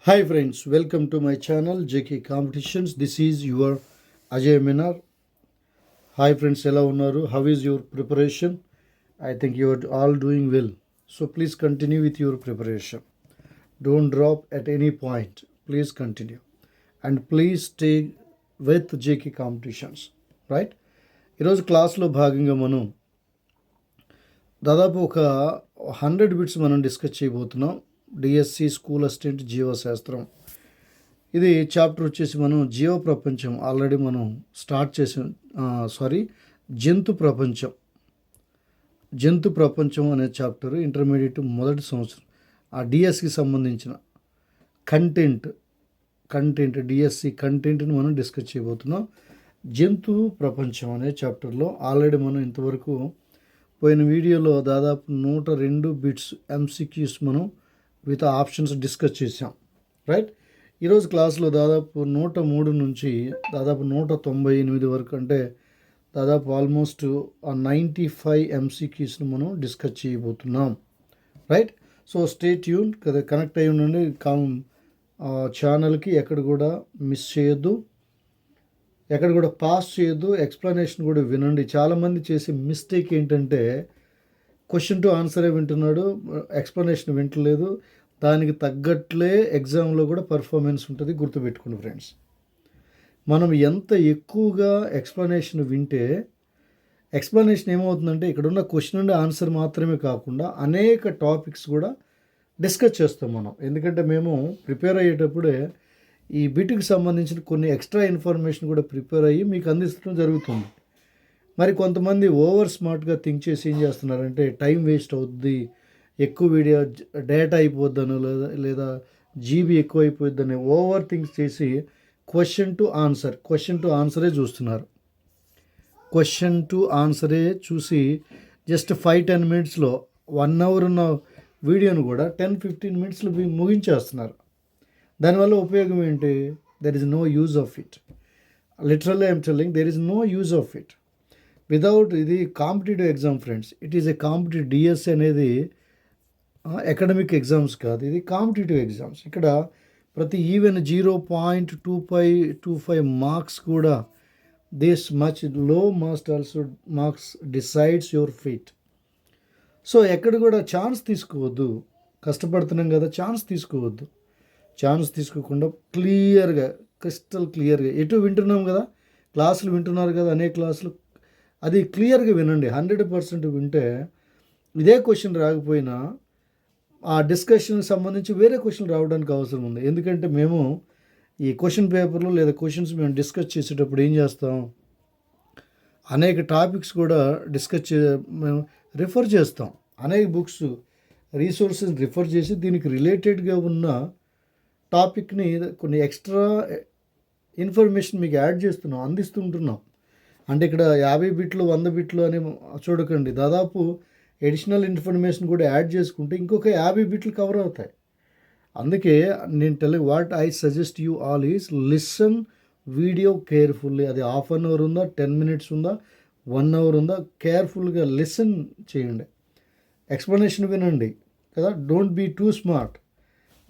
Hi friends, welcome to my channel JK Competitions. This is your Ajay Minar. Hi friends, ఎలా ఉన్నారు? How is your preparation? I think you are all doing well. So please continue with your preparation. Don't drop at any point. Please continue. And please stay with JK Competitions. Right? ఈరోజు క్లాస్లో భాగంగా మనం దాదాపు ఒక 100 bits మనం discuss చేయబోతున్నాం. DSC school assistant జీవశాస్త్రం. ఇది చాప్టర్ వచ్చేసి మనం జీవ ప్రపంచం ఆల్రెడీ మనం స్టార్ట్ చేసాం. జంతు ప్రపంచం అనే చాప్టర్ ఇంటర్మీడియట్ మొదటి సంవత్సరం ఆ డిఎస్సికి సంబంధించిన కంటెంట్ డిఎస్సి కంటెంట్ని మనం డిస్కస్ చేయబోతున్నాం. జంతు ప్రపంచం అనే చాప్టర్లో ఆల్రెడీ మనం ఇంతవరకు పోయిన వీడియోలో దాదాపు 102 బిట్స్ ఎంసీక్యూస్ మనం విత్ ఆప్షన్స్ డిస్కస్ చేసాం. రైట్, ఈరోజు క్లాస్లో దాదాపు 103 నుంచి దాదాపు 198 వరకు, అంటే దాదాపు ఆల్మోస్ట్ 95 ఎంసీక్యూస్ను మనం డిస్కస్ చేయబోతున్నాం. రైట్, సో స్టే ట్యూన్ కదా, కనెక్ట్ అయ్యి ఉండండి ఛానల్కి. ఎక్కడ కూడా మిస్ చేయొద్దు, ఎక్కడ కూడా పాస్ చేయొద్దు, ఎక్స్ప్లెనేషన్ కూడా వినండి. చాలామంది చేసే మిస్టేక్ ఏంటంటే క్వశ్చన్ టు ఆన్సరే వింటున్నాడు, ఎక్స్ప్లెనేషన్ వింటలేదు. దానికి తగ్గట్లే ఎగ్జామ్లో కూడా పర్ఫార్మెన్స్ ఉంటుంది. గుర్తుపెట్టుకోండి ఫ్రెండ్స్, మనం ఎంత ఎక్కువగా ఎక్స్ప్లెనేషన్ వింటే ఎక్స్ప్లెనేషన్ ఏమవుతుందంటే ఇక్కడ ఉన్న క్వశ్చన్ అండ్ ఆన్సర్ మాత్రమే కాకుండా అనేక టాపిక్స్ కూడా డిస్కస్ చేస్తాం మనం. ఎందుకంటే మేము ప్రిపేర్ అయ్యేటప్పుడే ఈ బిట్కి సంబంధించిన కొన్ని ఎక్స్ట్రా ఇన్ఫర్మేషన్ కూడా ప్రిపేర్ అయ్యి మీకు అందించడం జరుగుతుంది. మరి కొంతమంది ఓవర్ స్మార్ట్గా థింక్ చేసి ఏం చేస్తున్నారంటే టైం వేస్ట్ అవుద్ది, ఎక్కువ వీడియో డేటా అయిపోద్దను, లేదా జీబీ ఎక్కువ అయిపోద్దని ఓవర్ థింక్స్ చేసి క్వశ్చన్ టు ఆన్సరే చూస్తున్నారు. క్వశ్చన్ టు ఆన్సరే చూసి జస్ట్ 5-10 మినిట్స్లో 1 అవర్ ఉన్న వీడియోను కూడా 10-15 మినిట్స్లో ముగించేస్తున్నారు. దానివల్ల ఉపయోగం ఏంటి? There is no use of it. Literally I'm telling, there is no use of it. Without ఇది competitive exam friends. It is a competitive. DSC అనేది అకాడమిక్ ఎగ్జామ్స్ కాదు, ఇది కాంపిటేటివ్ ఎగ్జామ్స్. ఇక్కడ ప్రతి ఈవెన్ 0.25 మార్క్స్ కూడా this much low must also marks decides your fate. So ఎక్కడ కూడా chance తీసుకోవద్దు. కష్టపడుతున్నాం కదా, ఛాన్స్ తీసుకోకుండా క్లియర్గా, క్రిస్టల్ క్లియర్గా ఎటు వింటున్నాం కదా, క్లాసులు వింటున్నారు కదా, అనేక క్లాసులు, అది క్లియర్గా వినండి. 100% వింటే ఇదే క్వశ్చన్ రాకపోయినా ఆ డిస్కషన్కి సంబంధించి వేరే క్వశ్చన్ రావడానికి అవసరం ఉంది. ఎందుకంటే మేము ఈ క్వశ్చన్ పేపర్లు లేదా క్వశ్చన్స్ మేము డిస్కస్ చేసేటప్పుడు ఏం చేస్తాం, అనేక టాపిక్స్ కూడా మేము రిఫర్ చేస్తాం. అనేక బుక్స్, రీసోర్సెస్ రిఫర్ చేసి దీనికి రిలేటెడ్గా ఉన్న టాపిక్ని కొన్ని ఎక్స్ట్రా ఇన్ఫర్మేషన్ మీకు యాడ్ చేస్తున్నాం, అందిస్తుంటున్నాం. అంటే ఇక్కడ 50 బిట్లు 100 బిట్లు అని చూడకండి, దాదాపు ఎడిషనల్ ఇన్ఫర్మేషన్ కూడా యాడ్ చేసుకుంటే ఇంకొక 50 బిట్లు కవర్ అవుతాయి. అందుకే నేను what I suggest you all is listen video carefully. అది 1/2 అవర్ ఉందా, 10 మినిట్స్ ఉందా, 1 అవర్ ఉందా, కేర్ఫుల్గా లిసన్ చేయండి, ఎక్స్ప్లెనేషన్ వినండి కదా. డోంట్ బీ టూ స్మార్ట్,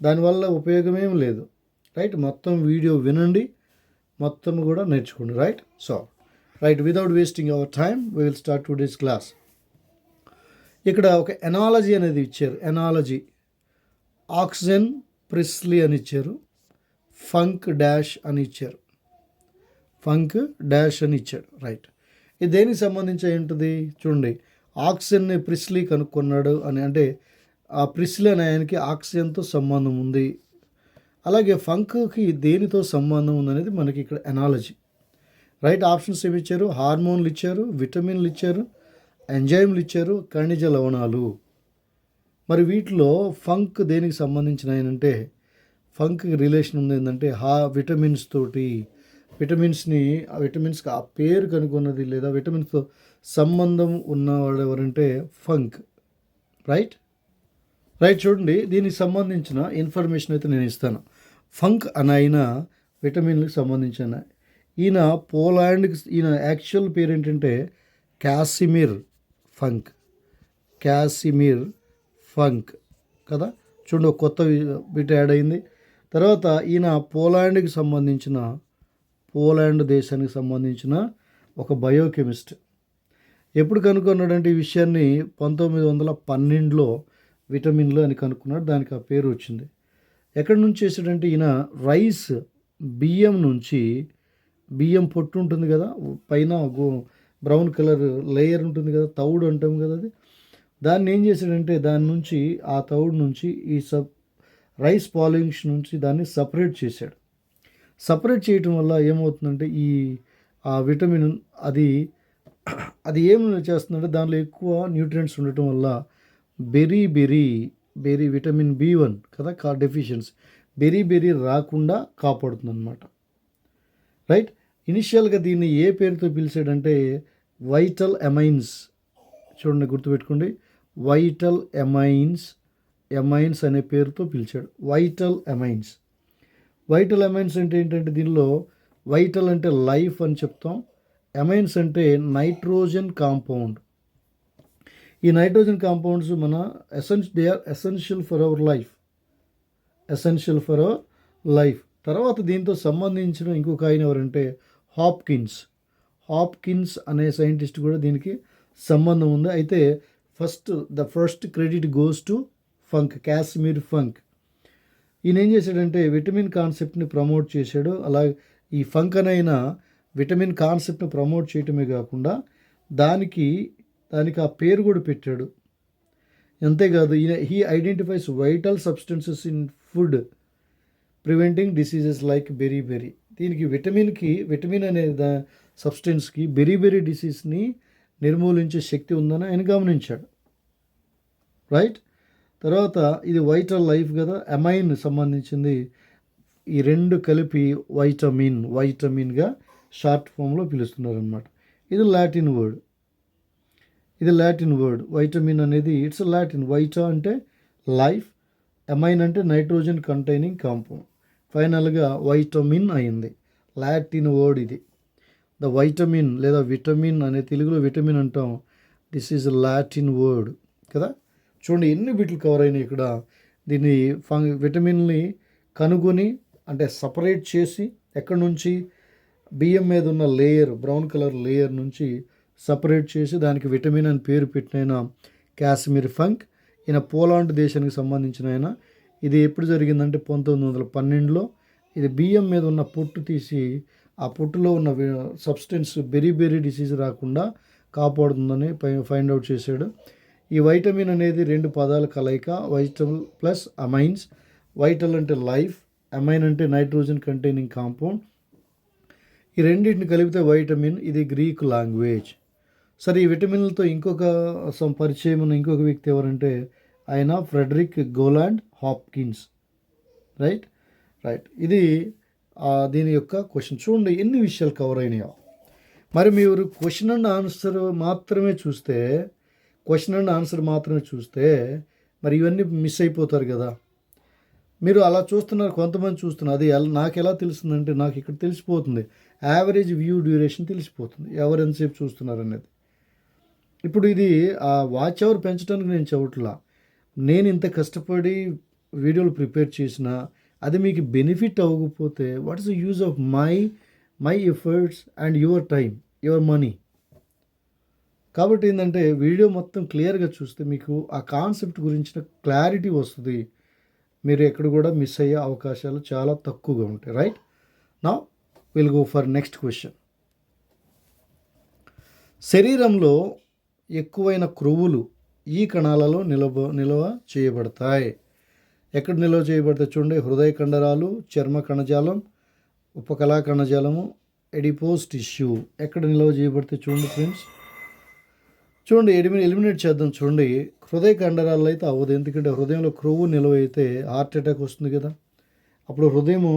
దానివల్ల ఉపయోగమేం లేదు. రైట్, మొత్తం వీడియో వినండి, మొత్తం కూడా నేర్చుకోండి. Right, without wasting hour time we will start today's class. ఇక్కడ ఒక ఎనాలజీ అనేది ఇచ్చారు. ఎనాలజీ ఆక్సిజన్ ప్రిస్లీ అని ఇచ్చారు, ఫంక్ డాష్ అని ఇచ్చాడు. రైట్, ఇది దేనికి సంబంధించి ఏంటిది చూడండి. ఆక్సిజన్ని ప్రిస్లీ కనుక్కున్నాడు అని అంటే ఆ ప్రిస్లీ అనే ఆయనకి ఆక్సిజన్తో సంబంధం ఉంది. అలాగే ఫంక్కి దేనితో సంబంధం ఉందనేది మనకి ఇక్కడ ఎనాలజీ. రైట్, ఆప్షన్స్ ఏమి ఇచ్చారు? హార్మోన్లు ఇచ్చారు, విటమిన్లు ఇచ్చారు, ఎంజైమ్లు ఇచ్చారు, ఖనిజ లవణాలు. మరి వీటిలో ఫంక్ దేనికి సంబంధించిన అంటే ఫంక్కి రిలేషన్ ఉంది ఏంటంటే విటమిన్స్ తోటి. విటమిన్స్కి ఆ పేరు కనుక్కున్నది లేదా విటమిన్స్తో సంబంధం ఉన్నవాడు ఎవరంటే ఫంక్. రైట్, చూడండి, దీనికి సంబంధించిన ఇన్ఫర్మేషన్ అయితే నేను ఇస్తాను. ఫంక్ అని అయిన విటమిన్లకు సంబంధించిన ఈయన పోలాండ్కి, ఈయన యాక్చువల్ పేరు ఏంటంటే క్యాసిమిర్ ఫంక్ కదా. చూడండి, ఒక కొత్త బిట్ యాడ్ అయింది. తర్వాత ఈయన పోలాండ్ దేశానికి సంబంధించిన ఒక బయోకెమిస్ట్. ఎప్పుడు కనుక్కున్నాడంటే ఈ విషయాన్ని 1912లో విటమిన్లు అని కనుక్కున్నాడు. దానికి ఆ పేరు వచ్చింది. ఎక్కడి నుంచి చేశాడంటే ఈయన రైస్ బియ్యం నుంచి, బియ్యం పొట్టు ఉంటుంది కదా, పైన బ్రౌన్ కలర్ లేయర్ ఉంటుంది కదా, తౌడు అంటాం కదా, అది దాన్ని ఏం చేశాడంటే ఆ తౌడు నుంచి ఈ రైస్ పాలిష్ నుంచి దాన్ని సపరేట్ చేశాడు. సపరేట్ చేయటం వల్ల ఏమవుతుందంటే ఆ విటమిన్ అది ఏం చేస్తుందంటే దానిలో ఎక్కువ న్యూట్రియంట్స్ ఉండటం వల్ల బెరీ విటమిన్ B1 కదా డెఫిషియన్సీ బెరీ రాకుండా కాపాడుతుంది అనమాట. రైట్. ఇనిషియల్గా దీన్ని ఏ పేరుతో పిలిచాడంటే వైటల్ అమైన్స్. చూడండి, గుర్తుపెట్టుకోండి, వైటల్ అమైన్స్ అనే పేరుతో పిలిచాడు. వైటల్ అమైన్స్ అంటే ఏంటంటే దీనిలో వైటల్ అంటే లైఫ్ అని చెప్తాం, అమైన్స్ అంటే నైట్రోజన్ కాంపౌండ్. ఈ nitrogen compounds they are essential for our life. తర్వాత దీంతో సంబంధించిన ఇంకొక ఆయన ఎవరంటే హాప్కిన్స్ అనే సైంటిస్ట్ కూడా దీనికి సంబంధం ఉంది. అయితే the first credit goes to Kashmir funk. ఈయన ఏం చేశాడంటే విటమిన్ కాన్సెప్ట్ని ప్రమోట్ చేశాడు. అలాగే ఈ ఫంక్ అనైనా విటమిన్ కాన్సెప్ట్ని ప్రమోట్ చేయటమే కాకుండా దానికి ఆ పేరు కూడా పెట్టాడు. అంతేకాదు he identifies vital substances in food preventing diseases like berry. దీనికి విటమిన్ అనే సబ్స్టెన్స్కి బెరీ డిసీజ్ని నిర్మూలించే శక్తి ఉందని ఆయన గమనించాడు. రైట్. తర్వాత ఇది వైటల్ లైఫ్ కదా, అమైన్ సంబంధించింది. ఈ రెండు కలిపి వైటమిన్గా షార్ట్ ఫామ్లో పిలుస్తున్నారు అనమాట. ఇది లాటిన్ వర్డ్. వైటమిన్ అనేది ఇట్స్ లాటిన్. వైటా అంటే లైఫ్, అమైన్ అంటే నైట్రోజన్ కంటైనింగ్ కాంపౌండ్. ఫైనల్గా వైటమిన్ అయింది. లాటిన్ వర్డ్ ఇది. ద వైటమిన్ లేదా విటమిన్ అనే తెలుగులో విటమిన్ అంటాం. దిస్ ఈజ్ లాటిన్ వర్డ్ కదా. చూడండి ఎన్ని బిట్లు కవర్ అయినాయి ఇక్కడ. దీన్ని విటమిన్ని కనుగొని అంటే సపరేట్ చేసి ఎక్కడి నుంచి బియ్యం మీద ఉన్న లేయర్ బ్రౌన్ కలర్ లేయర్ నుంచి సపరేట్ చేసి దానికి విటమిన్ అని పేరు పెట్టిన కాశ్మీర్ ఫంక్. ఈయన పోలాండ్ దేశానికి సంబంధించిన ఆయన. ఇది ఎప్పుడు జరిగిందంటే 1912లో. ఇది బియ్యం మీద ఉన్న పొట్టు తీసి ఆ పొట్టులో ఉన్న సబ్స్టెన్స్ బెరీ డిసీజ్ రాకుండా కాపాడుతుందని ఫైండ్ అవుట్ చేశాడు. ఈ వైటమిన్ అనేది రెండు పదాల కలయిక, వైటల్ ప్లస్ అమైన్స్. వైటల్ అంటే లైఫ్, అమైన్ అంటే నైట్రోజన్ కంటైనింగ్ కాంపౌండ్. ఈ రెండింటిని కలిపితే వైటమిన్. ఇది గ్రీక్ లాంగ్వేజ్. సరే, ఈ విటమిన్లతో పరిచయం ఉన్న ఇంకొక వ్యక్తి ఎవరంటే ఆయన ఫ్రెడరిక్ గోలాండ్ హాప్కిన్స్. రైట్. ఇది దీని యొక్క క్వశ్చన్. చూడండి ఎన్ని విషయాలు కవర్ అయినాయో. మరి మీరు క్వశ్చన్ అండ్ ఆన్సర్ మాత్రమే చూస్తే మరి ఇవన్నీ మిస్ అయిపోతారు కదా. మీరు అలా చూస్తున్నారు, కొంతమంది చూస్తున్నారు. అది నాకు ఎలా తెలుస్తుందంటే నాకు ఇక్కడ తెలిసిపోతుంది. యావరేజ్ వ్యూ డ్యూరేషన్ తెలిసిపోతుంది, ఎవరు ఎంతసేపు చూస్తున్నారు అనేది. ఇప్పుడు ఇది ఆ వాచ్ అవర్ పెంచడానికి నేను చెప్పట్లా. నేను ఇంత కష్టపడి వీడియోలు ప్రిపేర్ చేసిన అది మీకు బెనిఫిట్ అవ్వకపోతే what is the use of my efforts and your time, your money. కాబట్టి ఏంటంటే వీడియో మొత్తం క్లియర్గా చూస్తే మీకు ఆ కాన్సెప్ట్ గురించిన క్లారిటీ వస్తుంది. మీరు ఎక్కడ కూడా మిస్ అయ్యే అవకాశాలు చాలా తక్కువగా ఉంటాయి. Right. Now will go for next question. శరీరంలో ఎక్కువైన క్రొవ్వులు ఈ కణాలలో నిల్వ చేయబడతాయి. ఎక్కడ నిల్వ చేయబడతాయి చూడండి. హృదయ కండరాలు, చర్మ కణజాలం, ఉపకళా కణజాలము, ఎడిపోస్ టిష్యూ. ఎక్కడ నిల్వ చేయబడతాయి చూడండి ఫ్రెండ్స్. చూడండి ఎలిమినేట్ చేద్దాం. చూడండి హృదయ కండరాల్లో అయితే అవ్వదు, ఎందుకంటే హృదయంలో క్రొవ్వు నిల్వ అయితే హార్ట్ అటాక్ వస్తుంది కదా. అప్పుడు హృదయము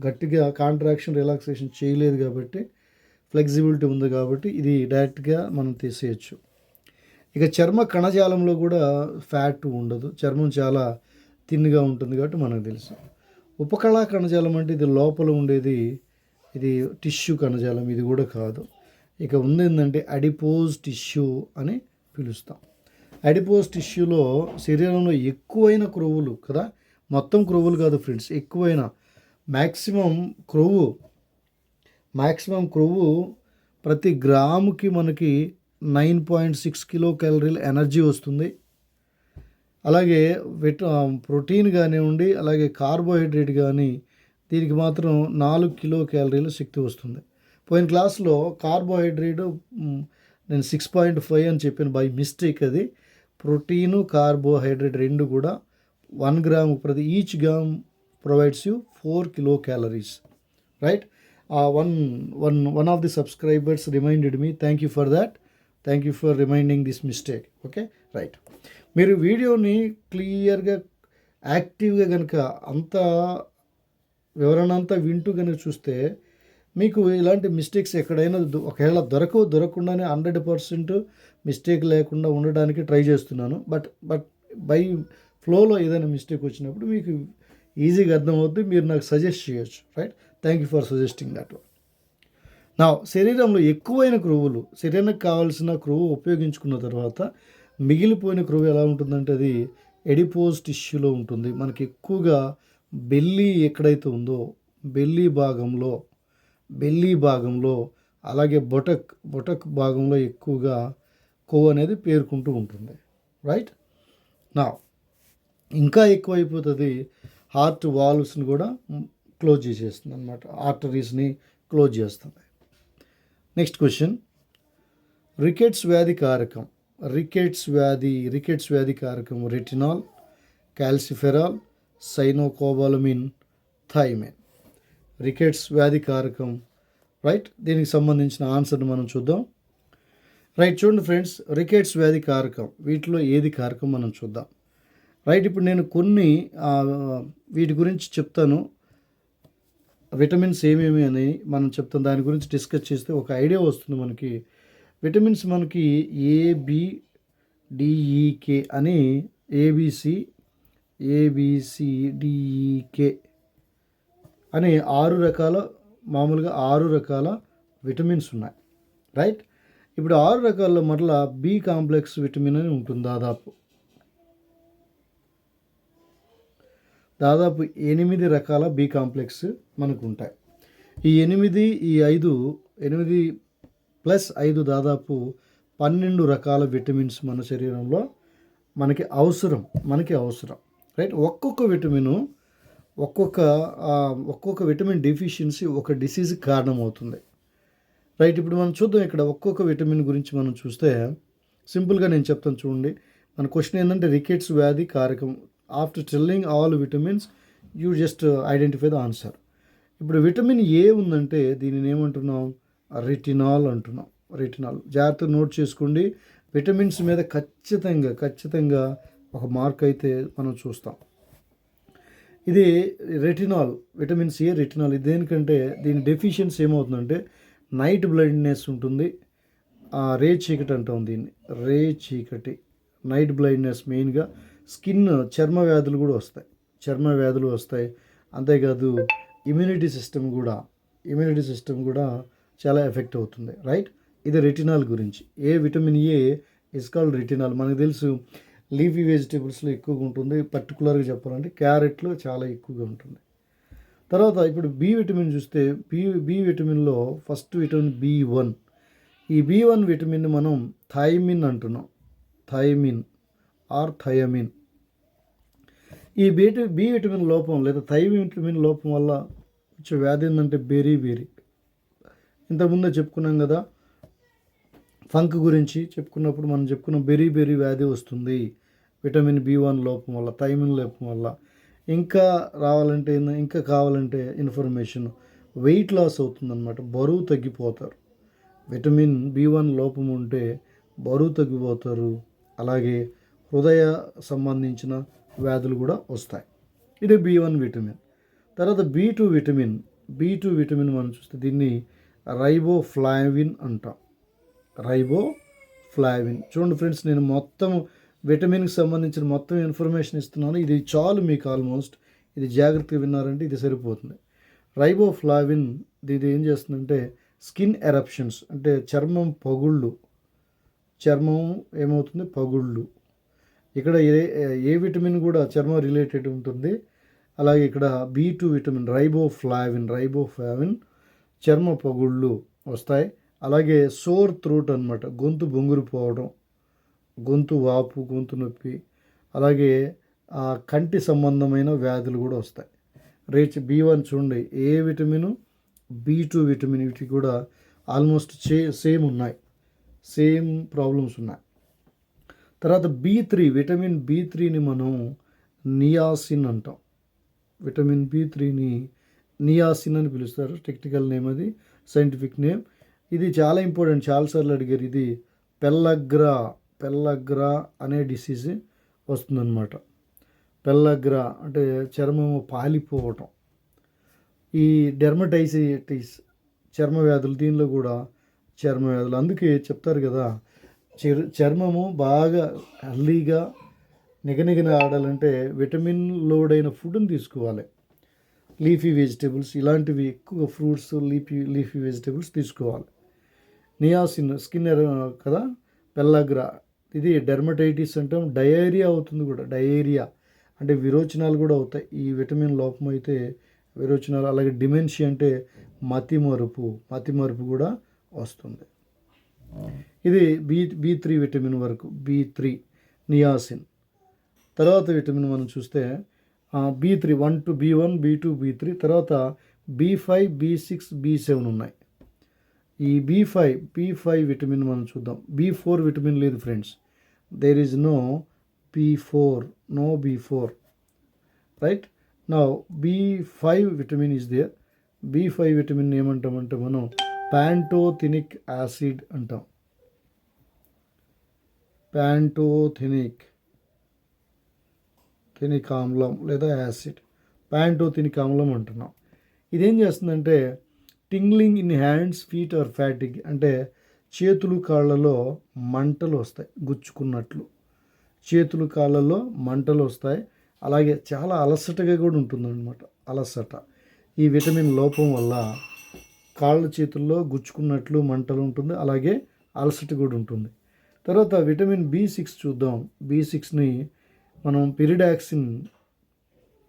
గట్టిగా కాంట్రాక్షన్ రిలాక్సేషన్ చేయలేదు కాబట్టి, ఫ్లెక్సిబిలిటీ ఉంది కాబట్టి ఇది డైరెక్ట్గా మనం తీసేయచ్చు. ఇక చర్మ కణజాలంలో కూడా ఫ్యాట్ ఉండదు, చర్మం చాలా థిన్గా ఉంటుంది కాబట్టి మనకు తెలుసు. ఉపకళా కణజాలం అంటే ఇది లోపల ఉండేది, ఇది టిష్యూ కణజాలం, ఇది కూడా కాదు. ఇక ఉంది ఏంటంటే అడిపోజ్ టిష్యూ అని పిలుస్తాం. అడిపోజ్ టిష్యూలో శరీరంలో ఎక్కువైన క్రొవ్వులు కదా, మొత్తం క్రొవ్వులు కాదు ఫ్రెండ్స్, ఎక్కువైనా మ్యాక్సిమం క్రొవ్వు ప్రతి గ్రాముకి మనకి 9.6 కిలో క్యాలరీల ఎనర్జీ వస్తుంది. అలాగే ప్రోటీన్ కానివ్వండి, అలాగే కార్బోహైడ్రేట్ కానీ దీనికి మాత్రం 4 కిలో క్యాలరీల శక్తి వస్తుంది. పోయిన క్లాస్లో కార్బోహైడ్రేట్ నేను 6.5 అని చెప్పాను, బై మిస్టేక్. అది ప్రోటీను కార్బోహైడ్రేట్ రెండు కూడా 1 గ్రామ్ ప్రతి each gram provides you 4 kilo calories, right. one of the subscribers reminded me. Thank you for that. Thank you for reminding this mistake. Okay, right. మీరు వీడియోని క్లియర్గా యాక్టివ్గా కనుక అంత వివరణ అంతా వింటూ కనుక చూస్తే మీకు ఇలాంటి మిస్టేక్స్ ఎక్కడైనా ఒకవేళ దొరకకుండానే 100% మిస్టేక్ లేకుండా ఉండడానికి ట్రై చేస్తున్నాను. బట్ బై ఫ్లోలో ఏదైనా మిస్టేక్ వచ్చినప్పుడు మీకు ఈజీగా అర్థమవుతుంది, మీరు నాకు సజెస్ట్ చేయొచ్చు, right. Thank you for suggesting that one. నా శరీరంలో ఎక్కువైన క్రొవ్వులు, శరీరానికి కావాల్సిన క్రొవ్వు ఉపయోగించుకున్న తర్వాత మిగిలిపోయిన క్రొవ్వు ఎలా ఉంటుందంటే అది ఎడిపోజ్ టిష్యూలో ఉంటుంది. మనకి ఎక్కువగా బెల్లీ ఎక్కడైతే ఉందో బెల్లీ భాగంలో అలాగే బొటక్ భాగంలో ఎక్కువగా కొవ్వు అనేది పేరుకుంటూ ఉంటుంది, రైట్. నా ఇంకా ఎక్కువైపోతుంది, హార్ట్ వాల్వ్స్ని కూడా క్లోజ్ చేసేస్తుంది అనమాట, ఆర్టరీస్ని క్లోజ్ చేస్తుంది. నెక్స్ట్ క్వశ్చన్, రికెట్స్ వ్యాధి కారకం retinol, calciferol, cyanocobalamin, thiamine. Rickets వ్యాధి కారకం, రైట్. దీనికి సంబంధించిన ఆన్సర్ని మనం చూద్దాం. రైట్, చూడండి ఫ్రెండ్స్, రికెట్స్ వ్యాధి కారకం వీటిలో ఏది కారకం మనం చూద్దాం, రైట్. ఇప్పుడు నేను కొన్ని వీటి గురించి చెప్తాను, విటమిన్స్ ఏమేమి అని మనం చెప్తాం, దాని గురించి డిస్కస్ చేస్తే ఒక ఐడియా వస్తుంది మనకి. విటమిన్స్ మనకి ABDEK అని ABCDEK అని 6 రకాల విటమిన్స్ ఉన్నాయి, రైట్. ఇప్పుడు 6 రకాల్లో మరలా బి కాంప్లెక్స్ విటమిన్ అని ఉంటుంది. దాదాపు 8 రకాల బి కాంప్లెక్స్ మనకు ఉంటాయి. ఈ 8 ప్లస్ 5 దాదాపు 12 రకాల విటమిన్స్ మన శరీరంలో మనకి అవసరం, రైట్. ఒక్కొక్క విటమిన్ డెఫిషియన్సీ ఒక డిసీజ్కి కారణమవుతుంది, రైట్. ఇప్పుడు మనం చూద్దాం, ఇక్కడ ఒక్కొక్క విటమిన్ గురించి మనం చూస్తే సింపుల్గా నేను చెప్తాను చూడండి. మన క్వశ్చన్ ఏంటంటే రికెట్స్ వ్యాధి కారకం. After telling all vitamins you just identify the answer. ఇప్పుడు విటమిన్ ఏ ఉందంటే దీనిని ఏమంటున్నాం, రెటినాల్ అంటున్నాం. జాగ్రత్తగా నోట్ చేసుకోండి. విటమిన్స్ మీద ఖచ్చితంగా ఒక మార్క్ అయితే మనం చూస్తాం. ఇది రెటినాల్, విటమిన్ సి రెటినాల్. ఇది దేనికంటే దీని డెఫిషియన్సీ ఏమవుతుందంటే నైట్ బ్లైండ్నెస్ ఉంటుంది, రే చీకటి అంటాం దీన్ని, నైట్ బ్లైండ్నెస్. మెయిన్గా చర్మ వ్యాధులు వస్తాయి. అంతేకాదు ఇమ్యూనిటీ సిస్టమ్ కూడా చాలా ఎఫెక్ట్ అవుతుంది, రైట్. ఇది రెటినాల్ గురించి. Vitamin A is called retinol. మనకు తెలుసు లీఫీ వెజిటేబుల్స్లో ఎక్కువగా ఉంటుంది, పర్టికులర్గా చెప్పాలంటే క్యారెట్లో చాలా ఎక్కువగా ఉంటుంది. తర్వాత ఇప్పుడు బి విటమిన్ చూస్తే బి విటమిన్లో ఫస్ట్ విటమిన్ B1. ఈ B1 విటమిన్ మనం థైమిన్ అంటున్నాం, థయమిన్. ఈ బి విటమిన్ లోపం లేదా విటమిన్ లోపం వల్ల వచ్చే వ్యాధి ఏంటంటే బెరీ. ఇంతకుముందే చెప్పుకున్నాం కదా, ఫంక్ గురించి చెప్పుకున్నప్పుడు మనం చెప్పుకున్న బెరీ వ్యాధి వస్తుంది విటమిన్ B1 లోపం వల్ల, థైమిన్ లోపం వల్ల. ఇంకా కావాలంటే ఇన్ఫర్మేషన్, వెయిట్ లాస్ అవుతుందన్నమాట, బరువు తగ్గిపోతారు. విటమిన్ B1 లోపం ఉంటే బరువు తగ్గిపోతారు. అలాగే హృదయ సంబంధించిన వ్యాధులు కూడా వస్తాయి. ఇది B1 విటమిన్. తర్వాత B2 విటమిన్ మనం చూస్తే దీన్ని రైబోఫ్లావిన్ అంటాం, చూడండి ఫ్రెండ్స్, నేను మొత్తం విటమిన్కి సంబంధించిన మొత్తం ఇన్ఫర్మేషన్ ఇస్తున్నాను. ఇది చాలు మీకు, ఆల్మోస్ట్ ఇది జాగ్రత్తగా విన్నారంటే ఇది సరిపోతుంది. రైబోఫ్లావిన్ ఇది ఏం చేస్తుందంటే స్కిన్ ఎరప్షన్స్, అంటే చర్మం ఏమవుతుంది, పగుళ్ళు. ఇక్కడ ఏ విటమిన్ కూడా చర్మం రిలేటెడ్ ఉంటుంది. అలాగే ఇక్కడ B2 విటమిన్ రైబోఫ్లావిన్ చర్మ పగుళ్ళు వస్తాయి. అలాగే సోర్ థ్రోట్ అనమాట, గొంతు బొంగురు పోవడం, గొంతు వాపు, గొంతు నొప్పి, అలాగే కంటి సంబంధమైన వ్యాధులు కూడా వస్తాయి. B1 చూడండి, ఏ విటమిన్, B2 విటమిన్ వీటికి కూడా ఆల్మోస్ట్ సేమ్ ఉన్నాయి, సేమ్ ప్రాబ్లమ్స్ ఉన్నాయి. తర్వాత B3 విటమిన్ B3ని మనం నియాసిన్ అంటాం. విటమిన్ B3ని నియాసిన్ అని పిలుస్తారు, టెక్నికల్ నేమ్, అది సైంటిఫిక్ నేమ్. ఇది చాలా ఇంపార్టెంట్, చాలాసార్లు అడిగారు. ఇది పెల్లగ్రా అనే డిసీజ్ వస్తుందన్నమాట. పెల్లగ్రా అంటే చర్మము పాలిపోవటం. ఈ డెర్మటైటిస్ చర్మ వ్యాధులు, దీనిలో కూడా చర్మ వ్యాధులు. అందుకే చెప్తారు కదా, చర్మము బాగా హెల్దీగా నిగనిగన ఆడాలంటే విటమిన్ లోడ్ అయిన ఫుడ్ని తీసుకోవాలి. లీఫీ వెజిటేబుల్స్ ఇలాంటివి ఎక్కువ, ఫ్రూట్స్, లీఫీ వెజిటేబుల్స్ తీసుకోవాలి. నియాసిన్ స్కిన్ కదా, పెల్లగ్రా ఇది డెర్మటైటిస్ అంటాం. డయేరియా అవుతుంది కూడా, డయేరియా అంటే విరోచనాలు కూడా అవుతాయి. ఈ విటమిన్ లోపం అయితే విరోచనాలు. అలాగే డిమెన్షియా అంటే మతిమరుపు కూడా వస్తుంది. ఇది B3 విటమిన్ వరకు, B3 నియాసిన్. తర్వాత విటమిన్ మనం చూస్తే B3 B1 B2 B3, తర్వాత B5 B6 B7 ఉన్నాయి. ఈ B5 విటమిన్ మనం చూద్దాం. B4 విటమిన్ లేదు friends, there is no B4 right. Now B5 vitamin is there. B5 vitamin ఏమంటామంటే మనం ప్యాంటోథెనిక్ యాసిడ్ అంటాం. ప్యాంటోథెనిక్ ఆమ్లం లేదా యాసిడ్, ప్యాంటోథెనిక్ ఆమ్లం అంటున్నాం. ఇదేం చేస్తుందంటే tingling in hands, feet or fatigue అంటే చేతులు కాళ్ళలో మంటలు వస్తాయి, గుచ్చుకున్నట్లు చేతులు కాళ్ళలో మంటలు వస్తాయి. అలాగే చాలా అలసటగా కూడా ఉంటుందన్నమాట, అలసట. ఈ విటమిన్ లోపం వల్ల కాళ్ళ చేతుల్లో గుచ్చుకున్నట్లు మంటలు ఉంటుంది, అలాగే అలసట కూడా ఉంటుంది. తర్వాత విటమిన్ B6 చూద్దాం. B6ని మనం పిరిడాక్సిన్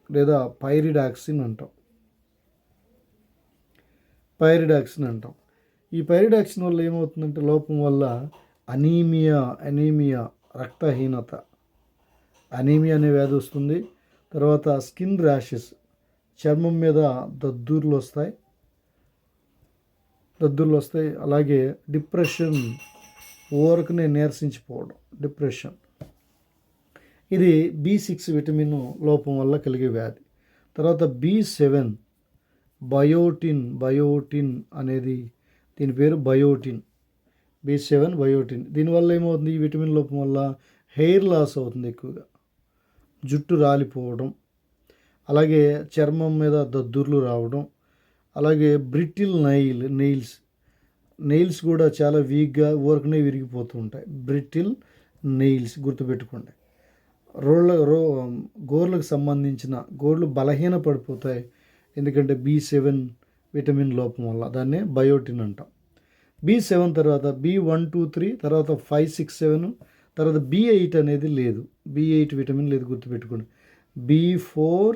లేదా పైరిడాక్సిన్ అంటాం. ఈ పైరిడాక్సిన్ వల్ల ఏమవుతుందంటే లోపం వల్ల అనీమియా రక్తహీనత, అనీమియా అనే వ్యాధి వస్తుంది. తర్వాత స్కిన్ ర్యాషెస్, చర్మం మీద దద్దుర్లు వస్తాయి. అలాగే డిప్రెషన్, ఊరకనే నీరసించిపోవడం, డిప్రెషన్. ఇది B6 విటమిన్ లోపం వల్ల కలిగే వ్యాధి. తర్వాత B7 బయోటిన్ అనేది, దీని పేరు బయోటిన్. B7 biotin. దీనివల్ల ఏమవుతుంది, ఈ విటమిన్ లోపం వల్ల హెయిర్ లాస్ అవుతుంది, ఎక్కువగా జుట్టు రాలిపోవడం, అలాగే చర్మం మీద దద్దుర్లు రావడం, అలాగే బ్రిటిల్ నెయిల్స్ కూడా చాలా వీక్గా ఊరకనే విరిగిపోతూ ఉంటాయి. బ్రిటిల్ నెయిల్స్ గుర్తుపెట్టుకోండి. గోర్లకు సంబంధించిన గోర్లు బలహీన పడిపోతాయి, ఎందుకంటే B7 విటమిన్ లోపం వల్ల. దాన్నే బయోటిన్ అంటాం. B7 తర్వాత B1 2 3, తర్వాత 5 6 7, తర్వాత B8 అనేది లేదు. B8 విటమిన్ లేదు, గుర్తుపెట్టుకోండి. B4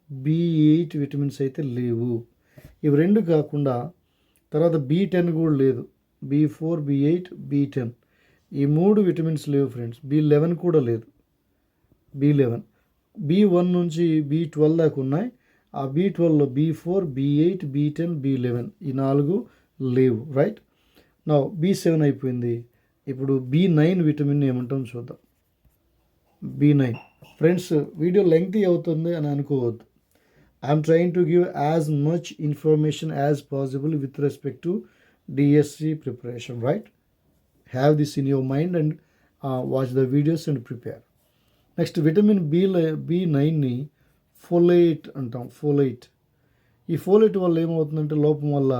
B8 విటమిన్స్ అయితే లేవు. ఇవి రెండు కాకుండా తర్వాత B10 కూడా లేదు. B4 B8 B10 ఈ మూడు విటమిన్స్ లేవు ఫ్రెండ్స్. B11 కూడా లేదు. B1 నుంచి B12 దాకా ఉన్నాయి. ఆ B12లో B4 B8 B10 B11 ఈ 4 లేవు, రైట్. నా B7 అయిపోయింది. ఇప్పుడు B9 విటమిన్ ఏమంటాం చూద్దాం. B9 ఫ్రెండ్స్, వీడియో లెంగ్తీ అవుతుంది అని అనుకోవద్దు. I'm trying to give as much information as possible with respect to DSC preparation, right. Have this in your mind and watch the videos and prepare. Next vitamin B9ని folate అంటాం. ఈ folate వల్ల ఏమవుతుందంటే లోపం వల్ల